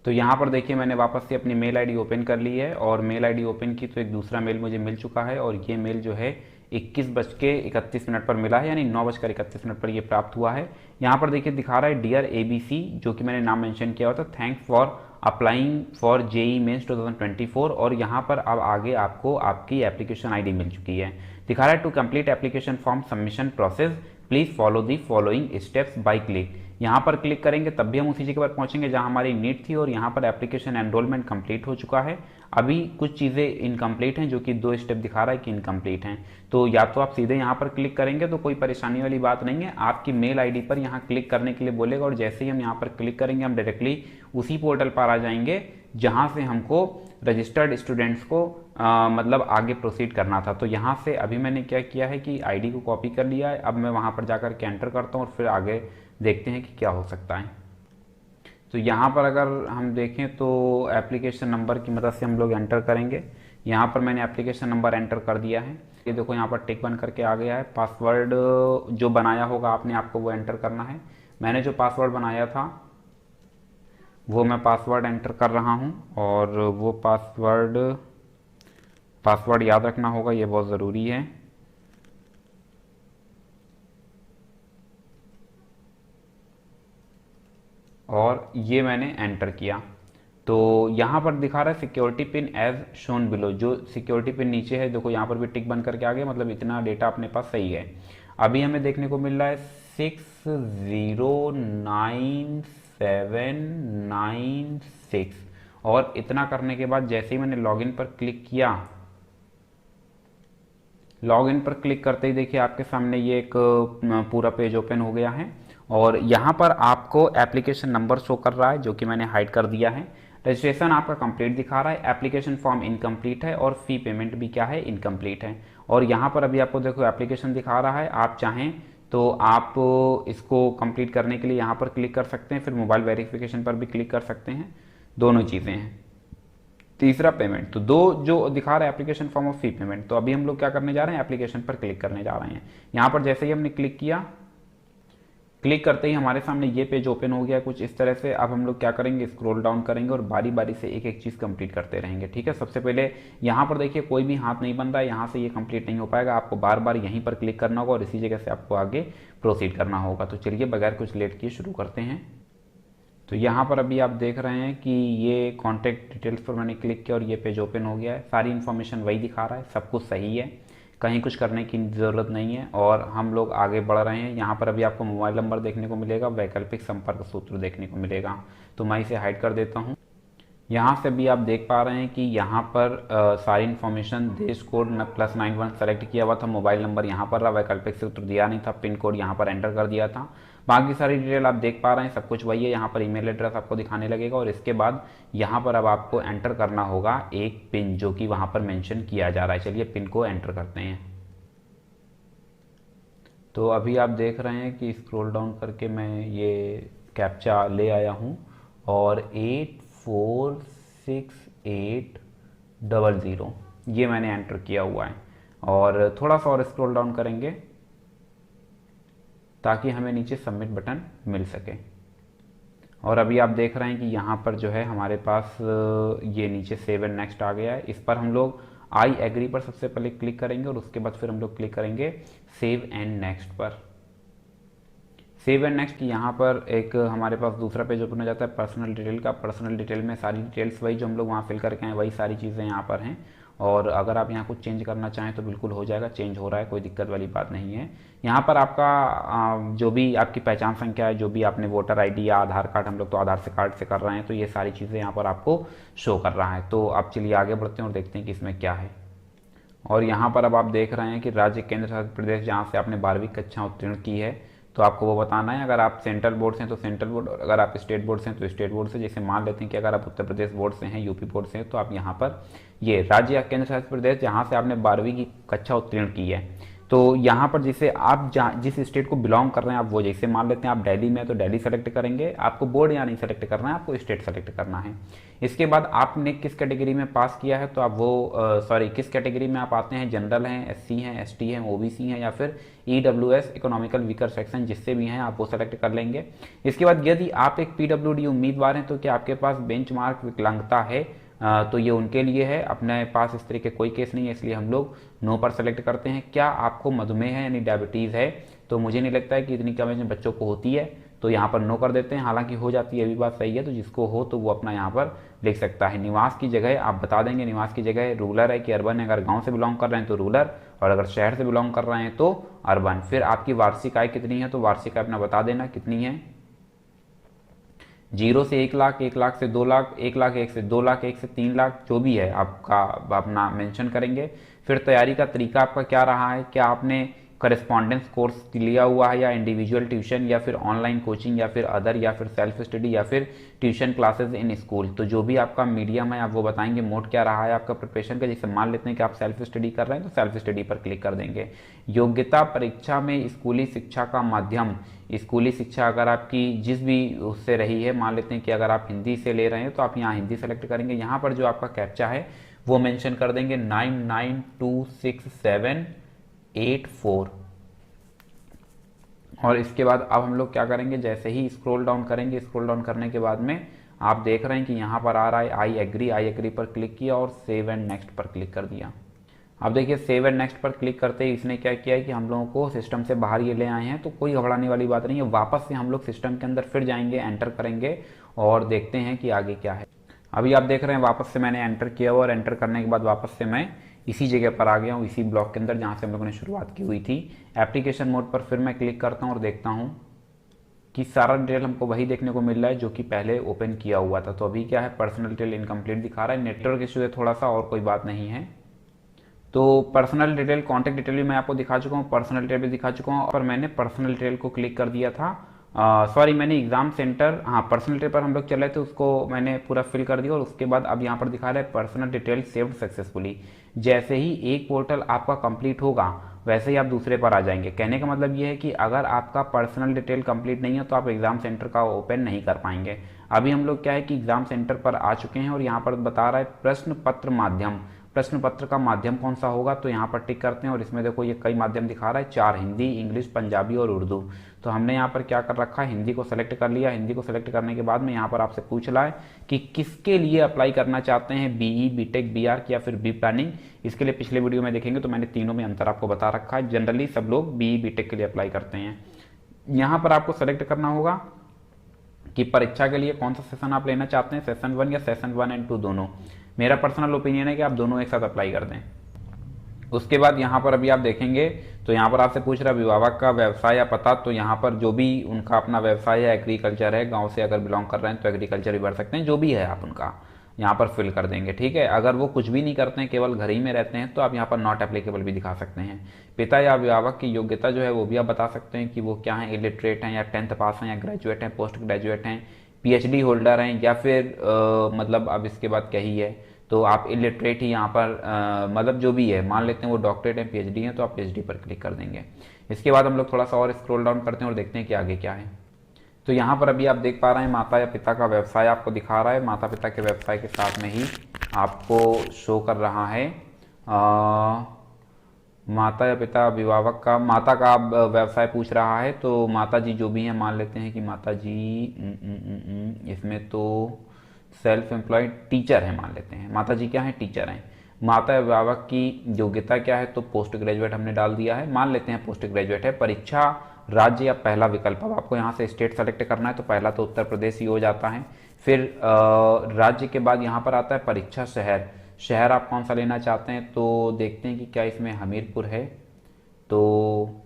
तो यहाँ पर देखिए मैंने वापस से अपनी मेल आईडी ओपन कर ली है और मेल आईडी ओपन की तो एक दूसरा मेल मुझे मिल चुका है और ये मेल जो है 21:31 पर मिला है, यानी 9:31 पर ये प्राप्त हुआ है। यहाँ पर देखिए दिखा रहा है डियर ABC, जो कि मैंने नाम मेंशन किया हुआ था, thanks for applying for JEE mains 2024 और यहाँ पर अब आगे आपको आपकी एप्लीकेशन आईडी मिल चुकी है। दिखा रहा है to complete application form submission process please follow the following steps by click. यहाँ पर क्लिक करेंगे तब भी हम उसी जगह पर पहुंचेंगे जहां हमारी नीड थी और यहाँ पर एप्लीकेशन एनरोलमेंट कंप्लीट हो चुका है। अभी कुछ चीज़ें इनकम्प्लीट हैं जो कि 2 स्टेप दिखा रहा है कि इनकम्प्लीट हैं, तो या तो आप सीधे यहाँ पर क्लिक करेंगे तो कोई परेशानी वाली बात नहीं है, आपकी मेल आईडी पर यहाँ क्लिक करने के लिए बोलेगा और जैसे ही हम यहाँ पर क्लिक करेंगे हम डायरेक्टली उसी पोर्टल पर आ जाएंगे जहाँ से हमको रजिस्टर्ड स्टूडेंट्स को मतलब आगे प्रोसीड करना था। तो यहाँ से अभी मैंने क्या किया है कि आईडी को कॉपी कर लिया है, अब मैं वहाँ पर जाकर के एंटर करता हूँ और फिर आगे देखते हैं कि क्या हो सकता है। तो यहाँ पर अगर हम देखें तो एप्लीकेशन नंबर की मदद से हम लोग एंटर करेंगे। यहाँ पर मैंने एप्लीकेशन नंबर एंटर कर दिया है, ये देखो यहाँ पर टिक बन करके आ गया है। पासवर्ड जो बनाया होगा आपने आपको वो एंटर करना है। मैंने जो पासवर्ड बनाया था वो मैं पासवर्ड एंटर कर रहा हूँ और वो पासवर्ड याद रखना होगा, ये बहुत ज़रूरी है। और ये मैंने एंटर किया तो यहाँ पर दिखा रहा है security pin as shown below, जो सिक्योरिटी पिन नीचे है देखो यहाँ पर भी टिक बन करके आ गया, मतलब इतना डेटा अपने पास सही है। अभी हमें देखने को मिल रहा है 609796 और इतना करने के बाद जैसे ही मैंने लॉगिन पर क्लिक किया, लॉगिन पर क्लिक करते ही देखिए आपके सामने ये एक पूरा पेज ओपन हो गया है और यहाँ पर आपको एप्लीकेशन नंबर शो कर रहा है जो कि मैंने हाइड कर दिया है। रजिस्ट्रेशन आपका कंप्लीट दिखा रहा है, एप्लीकेशन फॉर्म इनकम्प्लीट है और फी पेमेंट भी क्या है, इनकम्प्लीट है। और यहाँ पर अभी आपको देखो एप्लीकेशन दिखा रहा है, आप चाहें तो आप इसको कंप्लीट करने के लिए यहाँ पर क्लिक कर सकते हैं, फिर मोबाइल वेरिफिकेशन पर भी क्लिक कर सकते हैं, दोनों चीज़ें हैं। तीसरा पेमेंट, तो दो जो दिखा रहा है एप्लीकेशन फॉर्म और फी पेमेंट। तो अभी हम लोग क्या करने जा रहे हैं, एप्लीकेशन पर क्लिक करने जा रहे हैं। यहाँ पर जैसे ही हमने क्लिक किया, क्लिक करते ही हमारे सामने ये पेज ओपन हो गया कुछ इस तरह से। अब हम लोग क्या करेंगे, स्क्रॉल डाउन करेंगे और बारी बारी से एक एक चीज़ कंप्लीट करते रहेंगे, ठीक है। सबसे पहले यहाँ पर देखिए कोई भी हाथ नहीं बन रहा है, यहाँ से ये कंप्लीट नहीं हो पाएगा, आपको बार बार यहीं पर क्लिक करना होगा और इसी जगह से आपको आगे प्रोसीड करना होगा। तो चलिए बगैर कुछ लेट किए शुरू करते हैं। तो यहाँ पर अभी आप देख रहे हैं कि ये कॉन्टैक्ट डिटेल्स पर मैंने क्लिक किया और ये पेज ओपन हो गया है। सारी इन्फॉर्मेशन वही दिखा रहा है, सब कुछ सही है, कहीं कुछ करने की ज़रूरत नहीं है और हम लोग आगे बढ़ रहे हैं। यहाँ पर अभी आपको मोबाइल नंबर देखने को मिलेगा, वैकल्पिक संपर्क सूत्र देखने को मिलेगा, तो मैं इसे हाइड कर देता हूँ। यहाँ से भी आप देख पा रहे हैं कि यहाँ पर सारी इन्फॉर्मेशन, देश कोड +91 सेलेक्ट किया हुआ था, मोबाइल नंबर यहाँ पर रहा, वैकल्पिक सूत्र दिया नहीं था, पिन कोड यहाँ पर एंटर कर दिया था। बाकी सारी डिटेल आप देख पा रहे हैं, सब कुछ वही है। यहाँ पर ईमेल एड्रेस आपको दिखाने लगेगा और इसके बाद यहाँ पर अब आपको एंटर करना होगा एक पिन जो कि वहाँ पर मेंशन किया जा रहा है। चलिए पिन को एंटर करते हैं। तो अभी आप देख रहे हैं कि स्क्रॉल डाउन करके मैं ये कैप्चा ले आया हूँ और 846800 ये मैंने एंटर किया हुआ है और थोड़ा सा और स्क्रॉल डाउन करेंगे ताकि हमें नीचे सबमिट बटन मिल सके। और अभी आप देख रहे हैं कि यहाँ पर जो है हमारे पास ये नीचे सेव एंड नेक्स्ट आ गया है। इस पर हम लोग आई एग्री पर सबसे पहले क्लिक करेंगे और उसके बाद फिर हम लोग क्लिक करेंगे सेव एंड नेक्स्ट पर। सेव एंड नेक्स्ट यहाँ पर एक हमारे पास दूसरा पेज ओपन हो जाता है पर्सनल डिटेल का। पर्सनल डिटेल में सारी डिटेल्स वही जो हम लोग वहाँ फिल करके आए वही सारी चीज़ें यहाँ पर हैं और अगर आप यहाँ कुछ चेंज करना चाहें तो बिल्कुल हो जाएगा, चेंज हो रहा है, कोई दिक्कत वाली बात नहीं है। यहाँ पर आपका जो भी आपकी पहचान संख्या है, जो भी आपने वोटर आईडी या आधार कार्ड, हम लोग तो आधार से कार्ड से कर रहे हैं, तो ये सारी चीज़ें यहाँ पर आपको शो कर रहा है। तो अब चलिए आगे बढ़ते हैं और देखते हैं कि इसमें क्या है। और यहाँ पर अब आप देख रहे हैं कि राज्य केंद्र शासित प्रदेश जहाँ से आपने 12वीं कक्षा उत्तीर्ण की है तो आपको वो बताना है। अगर आप सेंट्रल बोर्ड से हैं तो सेंट्रल बोर्ड, और अगर आप स्टेट बोर्ड से हैं तो स्टेट बोर्ड से। जैसे मान लेते हैं कि अगर आप उत्तर प्रदेश बोर्ड से हैं, यूपी बोर्ड से हैं, तो आप यहाँ पर ये राज्य या केंद्र शासित प्रदेश जहाँ से आपने 12वीं की कक्षा उत्तीर्ण की है तो यहाँ पर जैसे आप जिस स्टेट को बिलोंग कर रहे हैं आप वो, जैसे मान लेते हैं आप दिल्ली में तो दिल्ली सेलेक्ट करेंगे, आपको बोर्ड यहाँ नहीं सेलेक्ट करना है, आपको स्टेट सेलेक्ट करना है। इसके बाद आपने किस कैटेगरी में पास किया है तो आप वो किस कैटेगरी में आप आते हैं, जनरल हैं, एससी हैं, एसटी हैं, ओबीसी हैं या फिर ईडब्ल्यूएस इकोनॉमिकल वीकर सेक्शन, जिससे भी हैं आप वो सेलेक्ट कर लेंगे। इसके बाद यदि आप एक पीडब्ल्यूडी उम्मीदवार हैं तो क्या आपके पास बेंचमार्क विकलांगता है, तो ये उनके लिए है। अपने पास इस तरह के कोई केस नहीं है, इसलिए हम लोग नो पर सेलेक्ट करते हैं। क्या आपको मधुमेह है यानी डायबिटीज़ है, तो मुझे नहीं लगता है कि इतनी कम एज में बच्चों को होती है, तो यहाँ पर नो कर देते हैं। हालांकि हो जाती है, ये भी बात सही है, तो जिसको हो तो वो अपना यहाँ पर लिख सकता है। निवास की जगह आप बता देंगे, निवास की जगह रूरल है कि अर्बन है। अगर गाँव से बिलोंग कर रहे हैं तो रूरल, और अगर शहर से बिलोंग कर रहे हैं तो अर्बन। फिर आपकी वार्षिक आय कितनी है, तो वार्षिक आय अपना बता देना कितनी है। 0 से 1 लाख, 1 लाख से 2 लाख, 1 लाख 1 से 2 लाख, 1 से 3 लाख, जो भी है आपका अपना मेंशन करेंगे। फिर तैयारी का तरीका आपका क्या रहा है, क्या आपने करस्पॉन्डेंस कोर्स लिया हुआ है या इंडिविजुअल ट्यूशन या फिर ऑनलाइन कोचिंग या फिर अदर या फिर सेल्फ स्टडी या फिर ट्यूशन क्लासेस इन स्कूल, तो जो भी आपका मीडियम है आप वो बताएंगे। मोड क्या रहा है आपका प्रिपरेशन का, जैसे मान लेते हैं कि आप सेल्फ स्टडी कर रहे हैं तो सेल्फ स्टडी पर क्लिक कर देंगे। योग्यता परीक्षा में स्कूली शिक्षा का माध्यम, स्कूली शिक्षा अगर आपकी जिस भी उससे रही है, मान लेते हैं कि अगर आप हिंदी से ले रहे हैं तो आप यहाँ हिंदी सेलेक्ट करेंगे। यहाँ पर जो आपका कैप्चा है वो मेंशन कर देंगे 992678 और इसके बाद अब हम लोग क्या करेंगे, जैसे ही स्क्रॉल डाउन करेंगे, स्क्रॉल डाउन करने के बाद में आप देख रहे हैं कि यहाँ पर आ रहा है आई एग्री पर क्लिक किया और सेव एंड नेक्स्ट पर क्लिक कर दिया। अब देखिए सेव एंड नेक्स्ट पर क्लिक करते ही इसने क्या किया है कि हम लोगों को सिस्टम से बाहर ये ले आए हैं, तो कोई घबराने वाली बात नहीं है। वापस से हम लोग सिस्टम के अंदर फिर जाएंगे, एंटर करेंगे और देखते हैं कि आगे क्या है। अभी आप देख रहे हैं वापस से मैंने एंटर किया हुआ और एंटर करने के बाद वापस से मैं इसी जगह पर आ गया हूँ, इसी ब्लॉक के अंदर जहाँ से हम लोगों ने शुरुआत की हुई थी। एप्लीकेशन मोड पर फिर मैं क्लिक करता हूँ और देखता हूँ कि सारा डिटेल हमको वही देखने को मिल रहा है जो कि पहले ओपन किया हुआ था। तो अभी क्या है, पर्सनल डिटेल इनकम्प्लीट दिखा रहा है, नेटवर्क इशू है थोड़ा सा, और कोई बात नहीं है। तो पर्सनल डिटेल, कॉन्टैक्ट डिटेल भी मैं आपको दिखा चुका हूँ, पर्सनल डिटेल भी दिखा चुका हूँ, और मैंने पर्सनल डिटेल को क्लिक कर दिया था। सॉरी मैंने एग्जाम सेंटर, हाँ पर्सनल डिटेल पर हम लोग चल रहे थे, उसको मैंने पूरा फिल कर दिया। और उसके बाद अब यहाँ पर दिखा रहा है पर्सनल डिटेल सेव्ड सक्सेसफुली। जैसे ही एक पोर्टल आपका कंप्लीट होगा वैसे ही आप दूसरे पर आ जाएंगे। कहने का मतलब ये है कि अगर आपका पर्सनल डिटेल कंप्लीट नहीं है तो आप एग्जाम सेंटर का ओपन नहीं कर पाएंगे। अभी हम लोग क्या है कि एग्जाम सेंटर पर आ चुके हैं और यहाँ पर बता रहा है प्रश्न पत्र माध्यम। प्रश्न पत्र का माध्यम कौन सा होगा, तो यहाँ पर टिक करते हैं और इसमें देखो ये कई माध्यम दिखा रहा है, 4, हिंदी, इंग्लिश, पंजाबी और उर्दू। तो हमने यहाँ पर क्या कर रखा है, हिंदी को सेलेक्ट कर लिया। हिंदी को सेलेक्ट करने के बाद में यहाँ पर आपसे पूछ रहा है कि किसके लिए अप्लाई करना चाहते हैं, बीई, बीटेक, बीआर या फिर बी प्लानिंग। इसके लिए पिछले वीडियो में देखेंगे तो मैंने तीनों में अंतर आपको बता रखा है। जनरली सब लोग बीई, बीटेक के लिए अप्लाई करते हैं। यहाँ पर आपको सेलेक्ट करना होगा कि परीक्षा के लिए कौन सा सेशन आप लेना चाहते हैं, सेशन 1 या सेशन 1 एंड 2 दोनों। मेरा पर्सनल ओपिनियन है कि आप दोनों एक साथ अप्लाई कर दें। उसके बाद यहाँ पर अभी आप देखेंगे तो यहाँ पर आपसे पूछ रहा है अभिभावक का व्यवसाय या पता, तो यहाँ पर जो भी उनका अपना व्यवसाय है, एग्रीकल्चर है, गांव से अगर बिलोंग कर रहे हैं तो एग्रीकल्चर भी भर सकते हैं, जो भी है आप उनका यहाँ पर फिल कर देंगे। ठीक है, अगर वो कुछ भी नहीं करते हैं, केवल घर ही में रहते हैं, तो आप यहाँ पर नॉट एप्लीकेबल भी दिखा सकते हैं। पिता या अभिभावक की योग्यता जो है वो भी आप बता सकते हैं कि वो क्या है, इलिटरेट हैं या 10th पास हैं या ग्रेजुएट हैं, पोस्ट ग्रेजुएट हैं, पीएचडी होल्डर हैं या फिर मतलब अब इसके बाद क्या ही है, तो आप इलिटरेट ही यहाँ पर मतलब जो भी है, मान लेते हैं वो डॉक्टरेट हैं, पीएचडी हैं, तो आप पीएचडी पर क्लिक कर देंगे। इसके बाद हम लोग थोड़ा सा और स्क्रॉल डाउन करते हैं और देखते हैं कि आगे क्या है। तो यहाँ पर अभी आप देख पा रहे हैं माता या पिता का व्यवसाय आपको दिखा रहा है। माता पिता के व्यवसाय के साथ में ही आपको शो कर रहा है माता या पिता अभिभावक का, माता का व्यवसाय पूछ रहा है। तो माता जी जो भी हैं, मान लेते हैं कि माता जी इसमें तो सेल्फ एम्प्लॉयड टीचर है, मान लेते हैं माता जी क्या है, टीचर हैं। माता अभिभावक की योग्यता क्या है, तो पोस्ट ग्रेजुएट हमने डाल दिया है, मान लेते हैं पोस्ट ग्रेजुएट है। परीक्षा राज्य या पहला विकल्प, अब आपको यहाँ से स्टेट सेलेक्ट करना है, तो पहला तो उत्तर प्रदेश ही हो जाता है। फिर राज्य के बाद यहाँ पर आता है परीक्षा शहर, शहर आप कौन सा लेना चाहते हैं, तो देखते हैं कि क्या इसमें हमीरपुर है। तो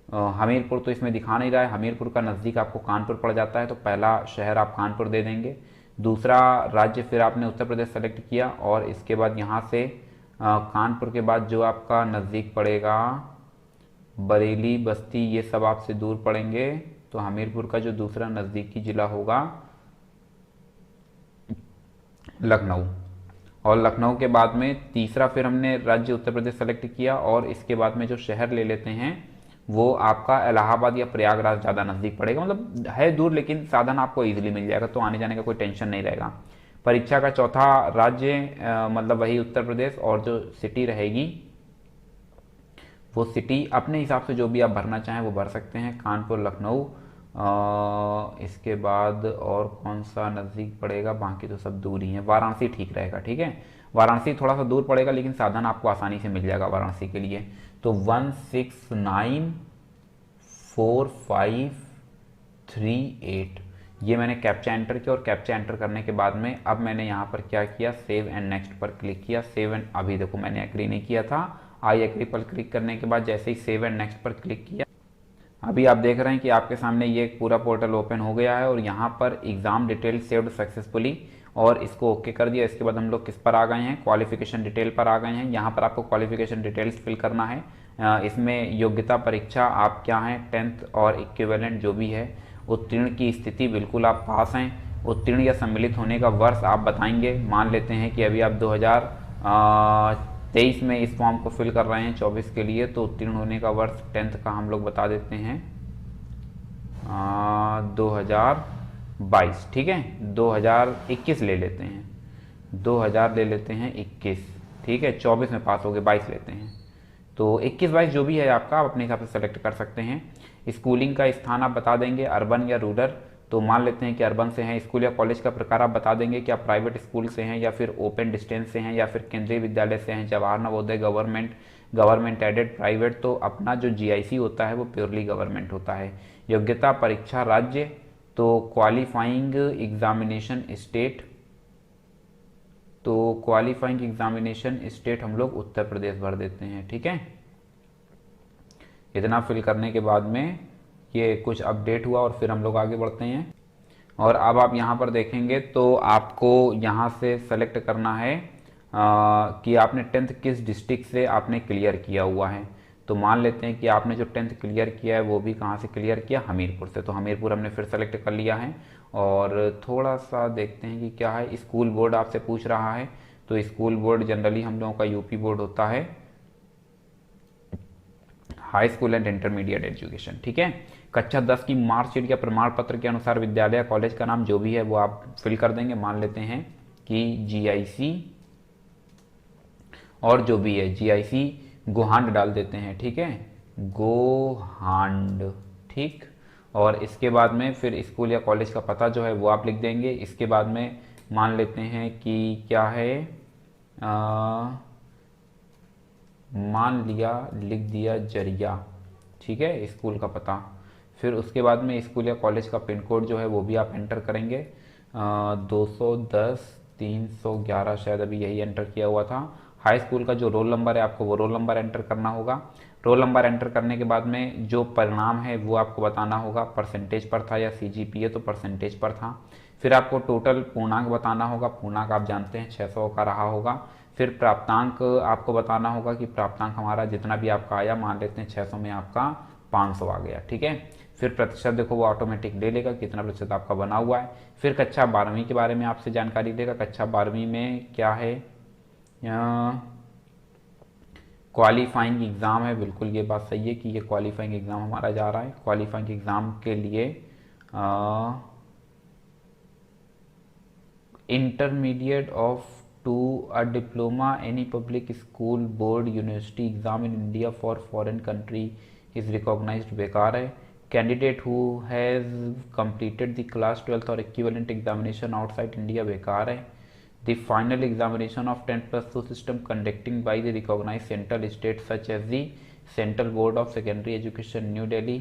हमीरपुर तो इसमें दिखा नहीं रहा है, हमीरपुर का नज़दीक आपको कानपुर पड़ जाता है, तो पहला शहर आप कानपुर दे देंगे। दूसरा राज्य फिर आपने उत्तर प्रदेश सेलेक्ट किया और इसके बाद यहाँ से कानपुर के बाद जो आपका नज़दीक पड़ेगा बरेली, बस्ती, ये सब आपसे दूर पड़ेंगे। तो हमीरपुर का जो दूसरा नज़दीकी ज़िला होगा लखनऊ। और लखनऊ के बाद में तीसरा फिर हमने राज्य उत्तर प्रदेश सेलेक्ट किया, और इसके बाद में जो शहर ले लेते हैं वो आपका इलाहाबाद या प्रयागराज ज़्यादा नज़दीक पड़ेगा, मतलब है दूर लेकिन साधन आपको इजीली मिल जाएगा, तो आने जाने का कोई टेंशन नहीं रहेगा। परीक्षा का चौथा राज्य मतलब वही उत्तर प्रदेश, और जो सिटी रहेगी वो सिटी अपने हिसाब से जो भी आप भरना चाहें वो भर सकते हैं, कानपुर, लखनऊ। इसके बाद और कौन सा नज़दीक पड़ेगा, बाकी तो सब दूर ही है। वाराणसी ठीक रहेगा, ठीक है। वाराणसी थोड़ा सा दूर पड़ेगा लेकिन साधन आपको आसानी से मिल जाएगा वाराणसी के लिए। तो 169453 ये मैंने कैप्चा एंटर किया, और कैप्चा एंटर करने के बाद में अब मैंने यहाँ पर क्या किया, सेव एंड नेक्स्ट पर क्लिक किया। सेव एंड, अभी देखो मैंने एग्री नहीं किया था, आई एग्री पर क्लिक करने के बाद जैसे ही सेव एंड नेक्स्ट पर क्लिक किया, अभी आप देख रहे हैं कि आपके सामने ये पूरा पोर्टल ओपन हो गया है, और यहाँ पर एग्ज़ाम डिटेल सेव्ड सक्सेसफुली, और इसको ओके कर दिया। इसके बाद हम लोग किस पर आ गए हैं, क्वालिफिकेशन डिटेल पर आ गए हैं। यहाँ पर आपको क्वालिफिकेशन डिटेल्स फिल करना है। इसमें योग्यता परीक्षा आप क्या हैं, 10th और इक्विवेलेंट जो भी है, उत्तीर्ण की स्थिति बिल्कुल आप पास हैं। उत्तीर्ण या सम्मिलित होने का वर्ष आप बताएंगे। मान लेते हैं कि अभी आप 2023 में इस फॉर्म को फिल कर रहे हैं 24 के लिए, तो उत्तीर्ण होने का वर्ष 10th का हम लोग बता देते हैं 2022, ठीक है। 2021 ले लेते हैं, 2000 ले लेते हैं 21, ठीक है। 24 में पास हो गए, 22 लेते हैं, तो 21-22 जो भी है आपका, आप अपने हिसाब से सेलेक्ट कर सकते हैं। स्कूलिंग का स्थान आप बता देंगे, अर्बन या रूरल। तो मान लेते हैं कि अर्बन से हैं। स्कूल या कॉलेज का प्रकार आप बता देंगे कि आप प्राइवेट स्कूल से हैं, या फिर ओपन डिस्टेंस से हैं, या फिर केंद्रीय विद्यालय से हैं, Jawahar Navodaya, government aided, private. तो अपना जो जीआईसी होता है वो प्योरली गवर्नमेंट होता है। योग्यता परीक्षा राज्य, तो क्वालिफाइंग एग्जामिनेशन स्टेट, तो क्वालिफाइंग एग्जामिनेशन स्टेट हम लोग उत्तर प्रदेश भर देते हैं, ठीक है। इतना फिल करने के बाद में ये कुछ अपडेट हुआ, और फिर हम लोग आगे बढ़ते हैं। और अब आप यहाँ पर देखेंगे तो आपको यहाँ से सेलेक्ट करना है कि आपने 10th किस डिस्ट्रिक्ट से आपने क्लियर किया हुआ है। तो मान लेते हैं कि आपने जो 10th क्लियर किया है वो भी कहाँ से क्लियर किया, हमीरपुर से। तो हमीरपुर हमने फिर सेलेक्ट कर लिया है। और थोड़ा सा देखते हैं कि क्या है, स्कूल बोर्ड आपसे पूछ रहा है। तो स्कूल बोर्ड जनरली हम लोगों का यूपी बोर्ड होता है, high school and intermediate education, ठीक है। कक्षा 10 की मार्कशीट या प्रमाण पत्र के अनुसार विद्यालय कॉलेज का नाम जो भी है वो आप फिल कर देंगे। मान लेते हैं कि जीआईसी, और जो भी है जीआईसी गोहांड डाल देते हैं, ठीक है, गोहांड, ठीक। और इसके बाद में फिर स्कूल या कॉलेज का पता जो है वो आप लिख देंगे। इसके बाद में मान लेते हैं कि क्या है, मान लिया, लिख दिया जरिया, ठीक है, स्कूल का पता। फिर उसके बाद में स्कूल या कॉलेज का पिन कोड जो है वो भी आप एंटर करेंगे, 210 311 शायद अभी यही एंटर किया हुआ था। हाई स्कूल का जो रोल नंबर है आपको वो रोल नंबर एंटर करना होगा। रोल नंबर एंटर करने के बाद में जो परिणाम है वो आपको बताना होगा, परसेंटेज पर था या सीजीपीए, तो परसेंटेज पर था। फिर आपको टोटल पूर्णांक बताना होगा, पूर्णांक आप जानते हैं 600 का रहा होगा। फिर प्राप्तांक आपको बताना होगा कि प्राप्तांक हमारा जितना भी आपका आया, मान लेते हैं 600 में आपका 500 आ गया, ठीक है। फिर प्रतिशत देखो वो ऑटोमेटिक ले लेगा कितना प्रतिशत आपका बना हुआ है। फिर कक्षा 12वीं के बारे में आपसे जानकारी लेगा। कक्षा 12वीं में क्या है, क्वालिफाइंग एग्ज़ाम है, बिल्कुल ये बात सही है कि ये क्वालिफाइंग एग्ज़ाम हमारा जा रहा है। क्वालिफाइंग एग्ज़ाम के लिए intermediate of two a diploma any public school board university exam in India for foreign country is recognised बेकार है। Candidate who has completed the class 12th और इक्विवेलेंट एग्जामिनेशन आउटसाइड इंडिया बेकार है। The final examination of 10+2 system conducting by the recognise central state such as the central board of secondary education new Delhi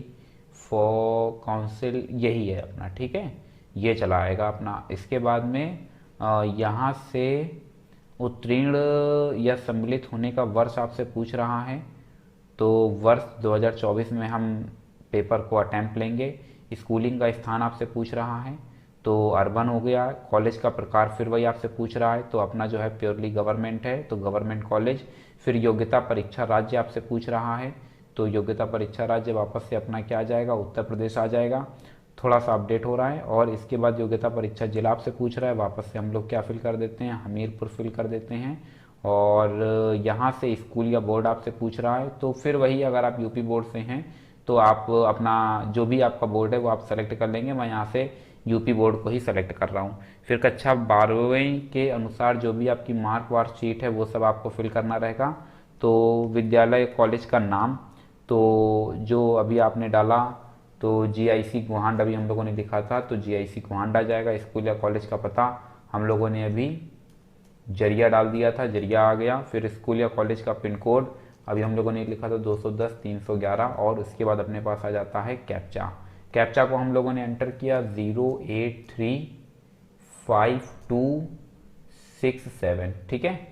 for council, यही है अपना, ठीक है, ये चला आएगा अपना। इसके बाद में यहाँ से उत्तीर्ण या सम्मिलित होने का वर्ष आपसे पूछ रहा है। तो वर्ष 2024 में हम पेपर को अटैम्प्ट लेंगे। स्कूलिंग का स्थान आपसे पूछ रहा है, तो अर्बन हो गया। कॉलेज का प्रकार फिर वही आपसे पूछ रहा है, तो अपना जो है प्योरली गवर्नमेंट है, तो गवर्नमेंट कॉलेज। फिर योग्यता परीक्षा राज्य आपसे पूछ रहा है, तो योग्यता परीक्षा राज्य वापस से अपना क्या आ जाएगा, उत्तर प्रदेश आ जाएगा। थोड़ा सा अपडेट हो रहा है। और इसके बाद योग्यता परीक्षा जिला आपसे पूछ रहा है, वापस से हम लोग क्या फिल कर देते हैं, हमीरपुर फिल कर देते हैं। और यहाँ से स्कूल या बोर्ड आपसे पूछ रहा है, तो फिर वही अगर आप यूपी बोर्ड से हैं तो आप अपना जो भी आपका बोर्ड है वो आप सेलेक्ट कर लेंगे। मैं यहाँ से यूपी बोर्ड को ही सेलेक्ट कर रहा हूँ। फिर कक्षा 12वीं के अनुसार जो भी आपकी मार्कशीट है वो सब आपको फिल करना रहेगा। तो विद्यालय कॉलेज का नाम, तो जो अभी आपने डाला तो जीआईसी गोहांड अभी हम लोगों ने लिखा था, तो जीआईसी गोहांड आ जाएगा। स्कूल या कॉलेज का पता हम लोगों ने अभी जरिया डाल दिया था, जरिया आ गया। फिर स्कूल या कॉलेज का पिन कोड अभी हम लोगों ने लिखा था 210-311, और उसके बाद अपने पास आ जाता है कैप्चा। कैप्चा को हम लोगों ने एंटर किया 0835267, ठीक है।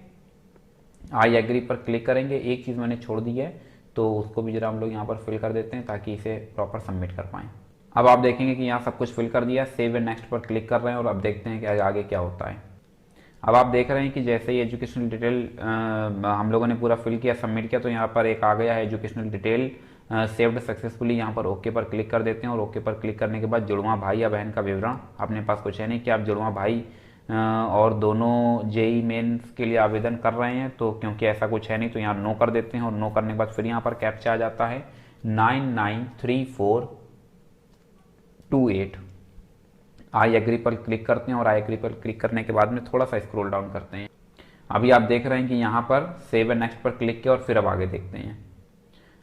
आई एग्री पर क्लिक करेंगे। एक चीज़ मैंने छोड़ दी है तो उसको भी जरा हम लोग यहाँ पर फिल कर देते हैं ताकि इसे प्रॉपर सबमिट कर पाएँ। अब आप देखेंगे कि यहाँ सब कुछ फिल कर दिया, सेव एंड नेक्स्ट पर क्लिक कर रहे हैं और अब देखते हैं कि आगे क्या होता है। अब आप देख रहे हैं कि जैसे ही एजुकेशनल डिटेल हम लोगों ने पूरा फिल किया, सबमिट किया, तो यहाँ पर एक आ गया है एजुकेशनल डिटेल सेव्ड सक्सेसफुली। यहाँ पर ओके पर क्लिक कर देते हैं और ओके पर क्लिक करने के बाद जुड़वा भाई या बहन का विवरण अपने पास कुछ है नहीं कि आप जुड़वा भाई और दोनों जेई मेंस के लिए आवेदन कर रहे हैं, तो क्योंकि ऐसा कुछ है नहीं तो यहाँ नो कर देते हैं। और नो करने के बाद फिर यहाँ पर कैप्चा आ जाता है 993428। आई एग्री पर क्लिक करते हैं और आई एग्री पर क्लिक करने के बाद में थोड़ा सा स्क्रॉल डाउन करते हैं। अभी आप देख रहे हैं कि यहाँ पर सेव एंड नेक्स्ट पर क्लिक किया और फिर अब आगे देखते हैं।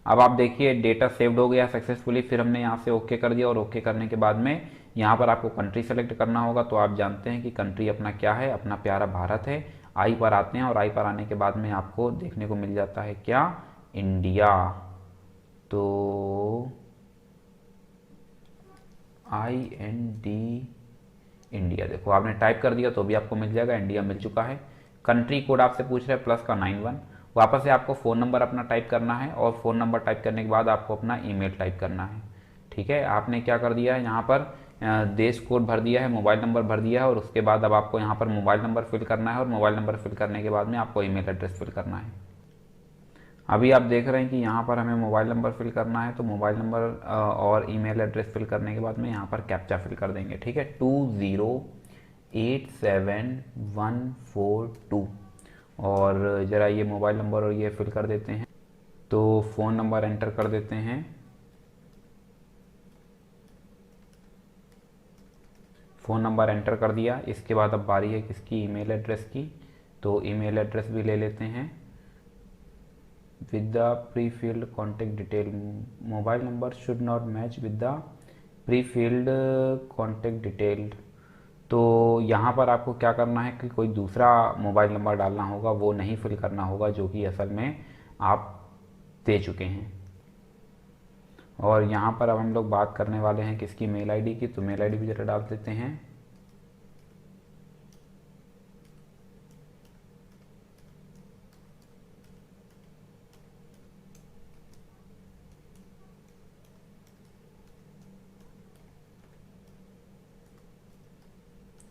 अब आप देखिए डेटा सेव्ड हो गया सक्सेसफुली। फिर हमने यहाँ से ओके कर दिया और ओके करने के बाद में यहाँ पर आपको कंट्री सेलेक्ट करना होगा। तो आप जानते हैं कि कंट्री अपना क्या है, अपना प्यारा भारत है। आई पर आते हैं और आई पर आने के बाद में आपको देखने को मिल जाता है क्या, इंडिया। तो IND इंडिया, देखो आपने टाइप कर दिया तो भी आपको मिल जाएगा, इंडिया मिल चुका है। कंट्री कोड आपसे पूछ रहे हैं +91। वापस से आपको फ़ोन नंबर अपना टाइप करना है और फ़ोन नंबर टाइप करने के बाद आपको अपना ईमेल टाइप करना है, ठीक है। आपने क्या कर दिया है, यहाँ पर देश कोड भर दिया है, मोबाइल नंबर भर दिया है और उसके बाद अब आपको यहाँ पर मोबाइल नंबर फिल करना है और मोबाइल नंबर फिल करने के बाद में आपको ईमेल एड्रेस फिल करना है। अभी आप देख रहे हैं कि यहाँ पर हमें मोबाइल नंबर फिल करना है, तो मोबाइल नंबर और ईमेल एड्रेस फिल करने के बाद में यहाँ पर कैप्चा फिल कर देंगे, ठीक है। 2087142 और ज़रा ये मोबाइल नंबर और ये फिल कर देते हैं। तो फ़ोन नंबर एंटर कर देते हैं, फ़ोन नंबर एंटर कर दिया। इसके बाद अब बारी है किसकी, ईमेल एड्रेस की। तो ईमेल एड्रेस भी ले लेते हैं with the pre field contact detail. Mobile number should not match with the pre field contact detail. तो यहाँ पर आपको क्या करना है कि कोई दूसरा मोबाइल नंबर डालना होगा, वो नहीं फिल करना होगा जो कि असल में आप दे चुके हैं। और यहाँ पर अब हम लोग बात करने वाले हैं किसकी, मेल आईडी की। तो मेल आईडी भी जरा डाल देते हैं।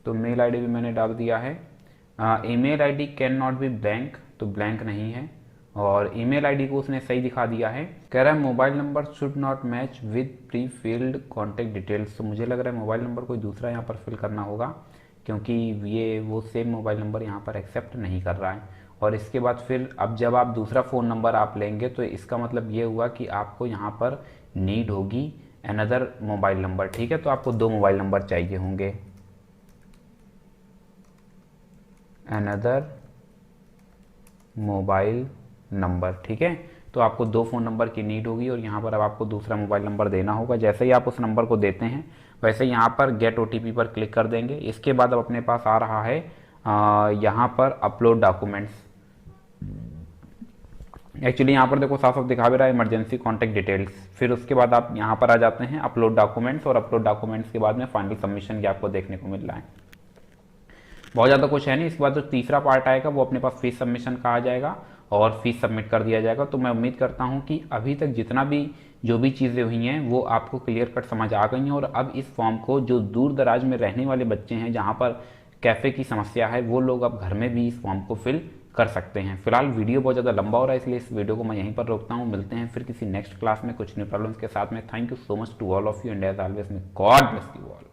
तो मेल आईडी भी मैंने डाल दिया है। Email ID can not be blank, तो ब्लैंक नहीं है। और ईमेल आईडी को उसने सही दिखा दिया है। कह रहा है mobile number should not match with pre field contact details. तो मुझे लग रहा है मोबाइल नंबर कोई दूसरा यहाँ पर फिल करना होगा, क्योंकि ये वो सेम मोबाइल नंबर यहाँ पर एक्सेप्ट नहीं कर रहा है। और इसके बाद फिर अब जब आप दूसरा फ़ोन नंबर आप लेंगे तो इसका मतलब ये हुआ कि आपको यहाँ पर नीड होगी अनदर मोबाइल नंबर, ठीक है। तो आपको 2 मोबाइल नंबर चाहिए होंगे, अनदर मोबाइल नंबर, ठीक है। तो आपको 2 फ़ोन नंबर की नीड होगी और यहाँ पर अब आपको दूसरा मोबाइल नंबर देना होगा। जैसे ही आप उस नंबर को देते हैं वैसे यहाँ पर गेट OTP पर क्लिक कर देंगे। इसके बाद अब अपने पास आ रहा है यहाँ पर अपलोड डॉक्यूमेंट्स। एक्चुअली यहाँ पर देखो साफ साफ दिखा भी रहा है इमरजेंसी कॉन्टैक्ट डिटेल्स। फिर उसके बाद आप यहाँ पर आ जाते हैं अपलोड डॉक्यूमेंट्स, और अपलोड डॉक्यूमेंट्स के बाद में फाइनल सबमिशन की आपको देखने को मिल रहा है। बहुत ज़्यादा कुछ है नहीं। इसके बाद जो तीसरा पार्ट आएगा वो अपने पास फीस सबमिशन का आ जाएगा और फीस सबमिट कर दिया जाएगा। तो मैं उम्मीद करता हूँ कि अभी तक जितना भी जो भी चीज़ें हुई हैं वो आपको क्लियर कट समझ आ गई हैं। और अब इस फॉर्म को जो दूर दराज में रहने वाले बच्चे हैं, जहाँ पर कैफ़े की समस्या है, वो लोग अब घर में भी इस फॉर्म को फिल कर सकते हैं। फिलहाल वीडियो बहुत ज़्यादा लंबा हो रहा है, इसलिए इस वीडियो को मैं यहीं पर रोकता हूँ। मिलते हैं फिर किसी नेक्स्ट क्लास में कुछ न्यू प्रॉब्लम्स के साथ में। Thank you so much to all of you and as always may God bless you all.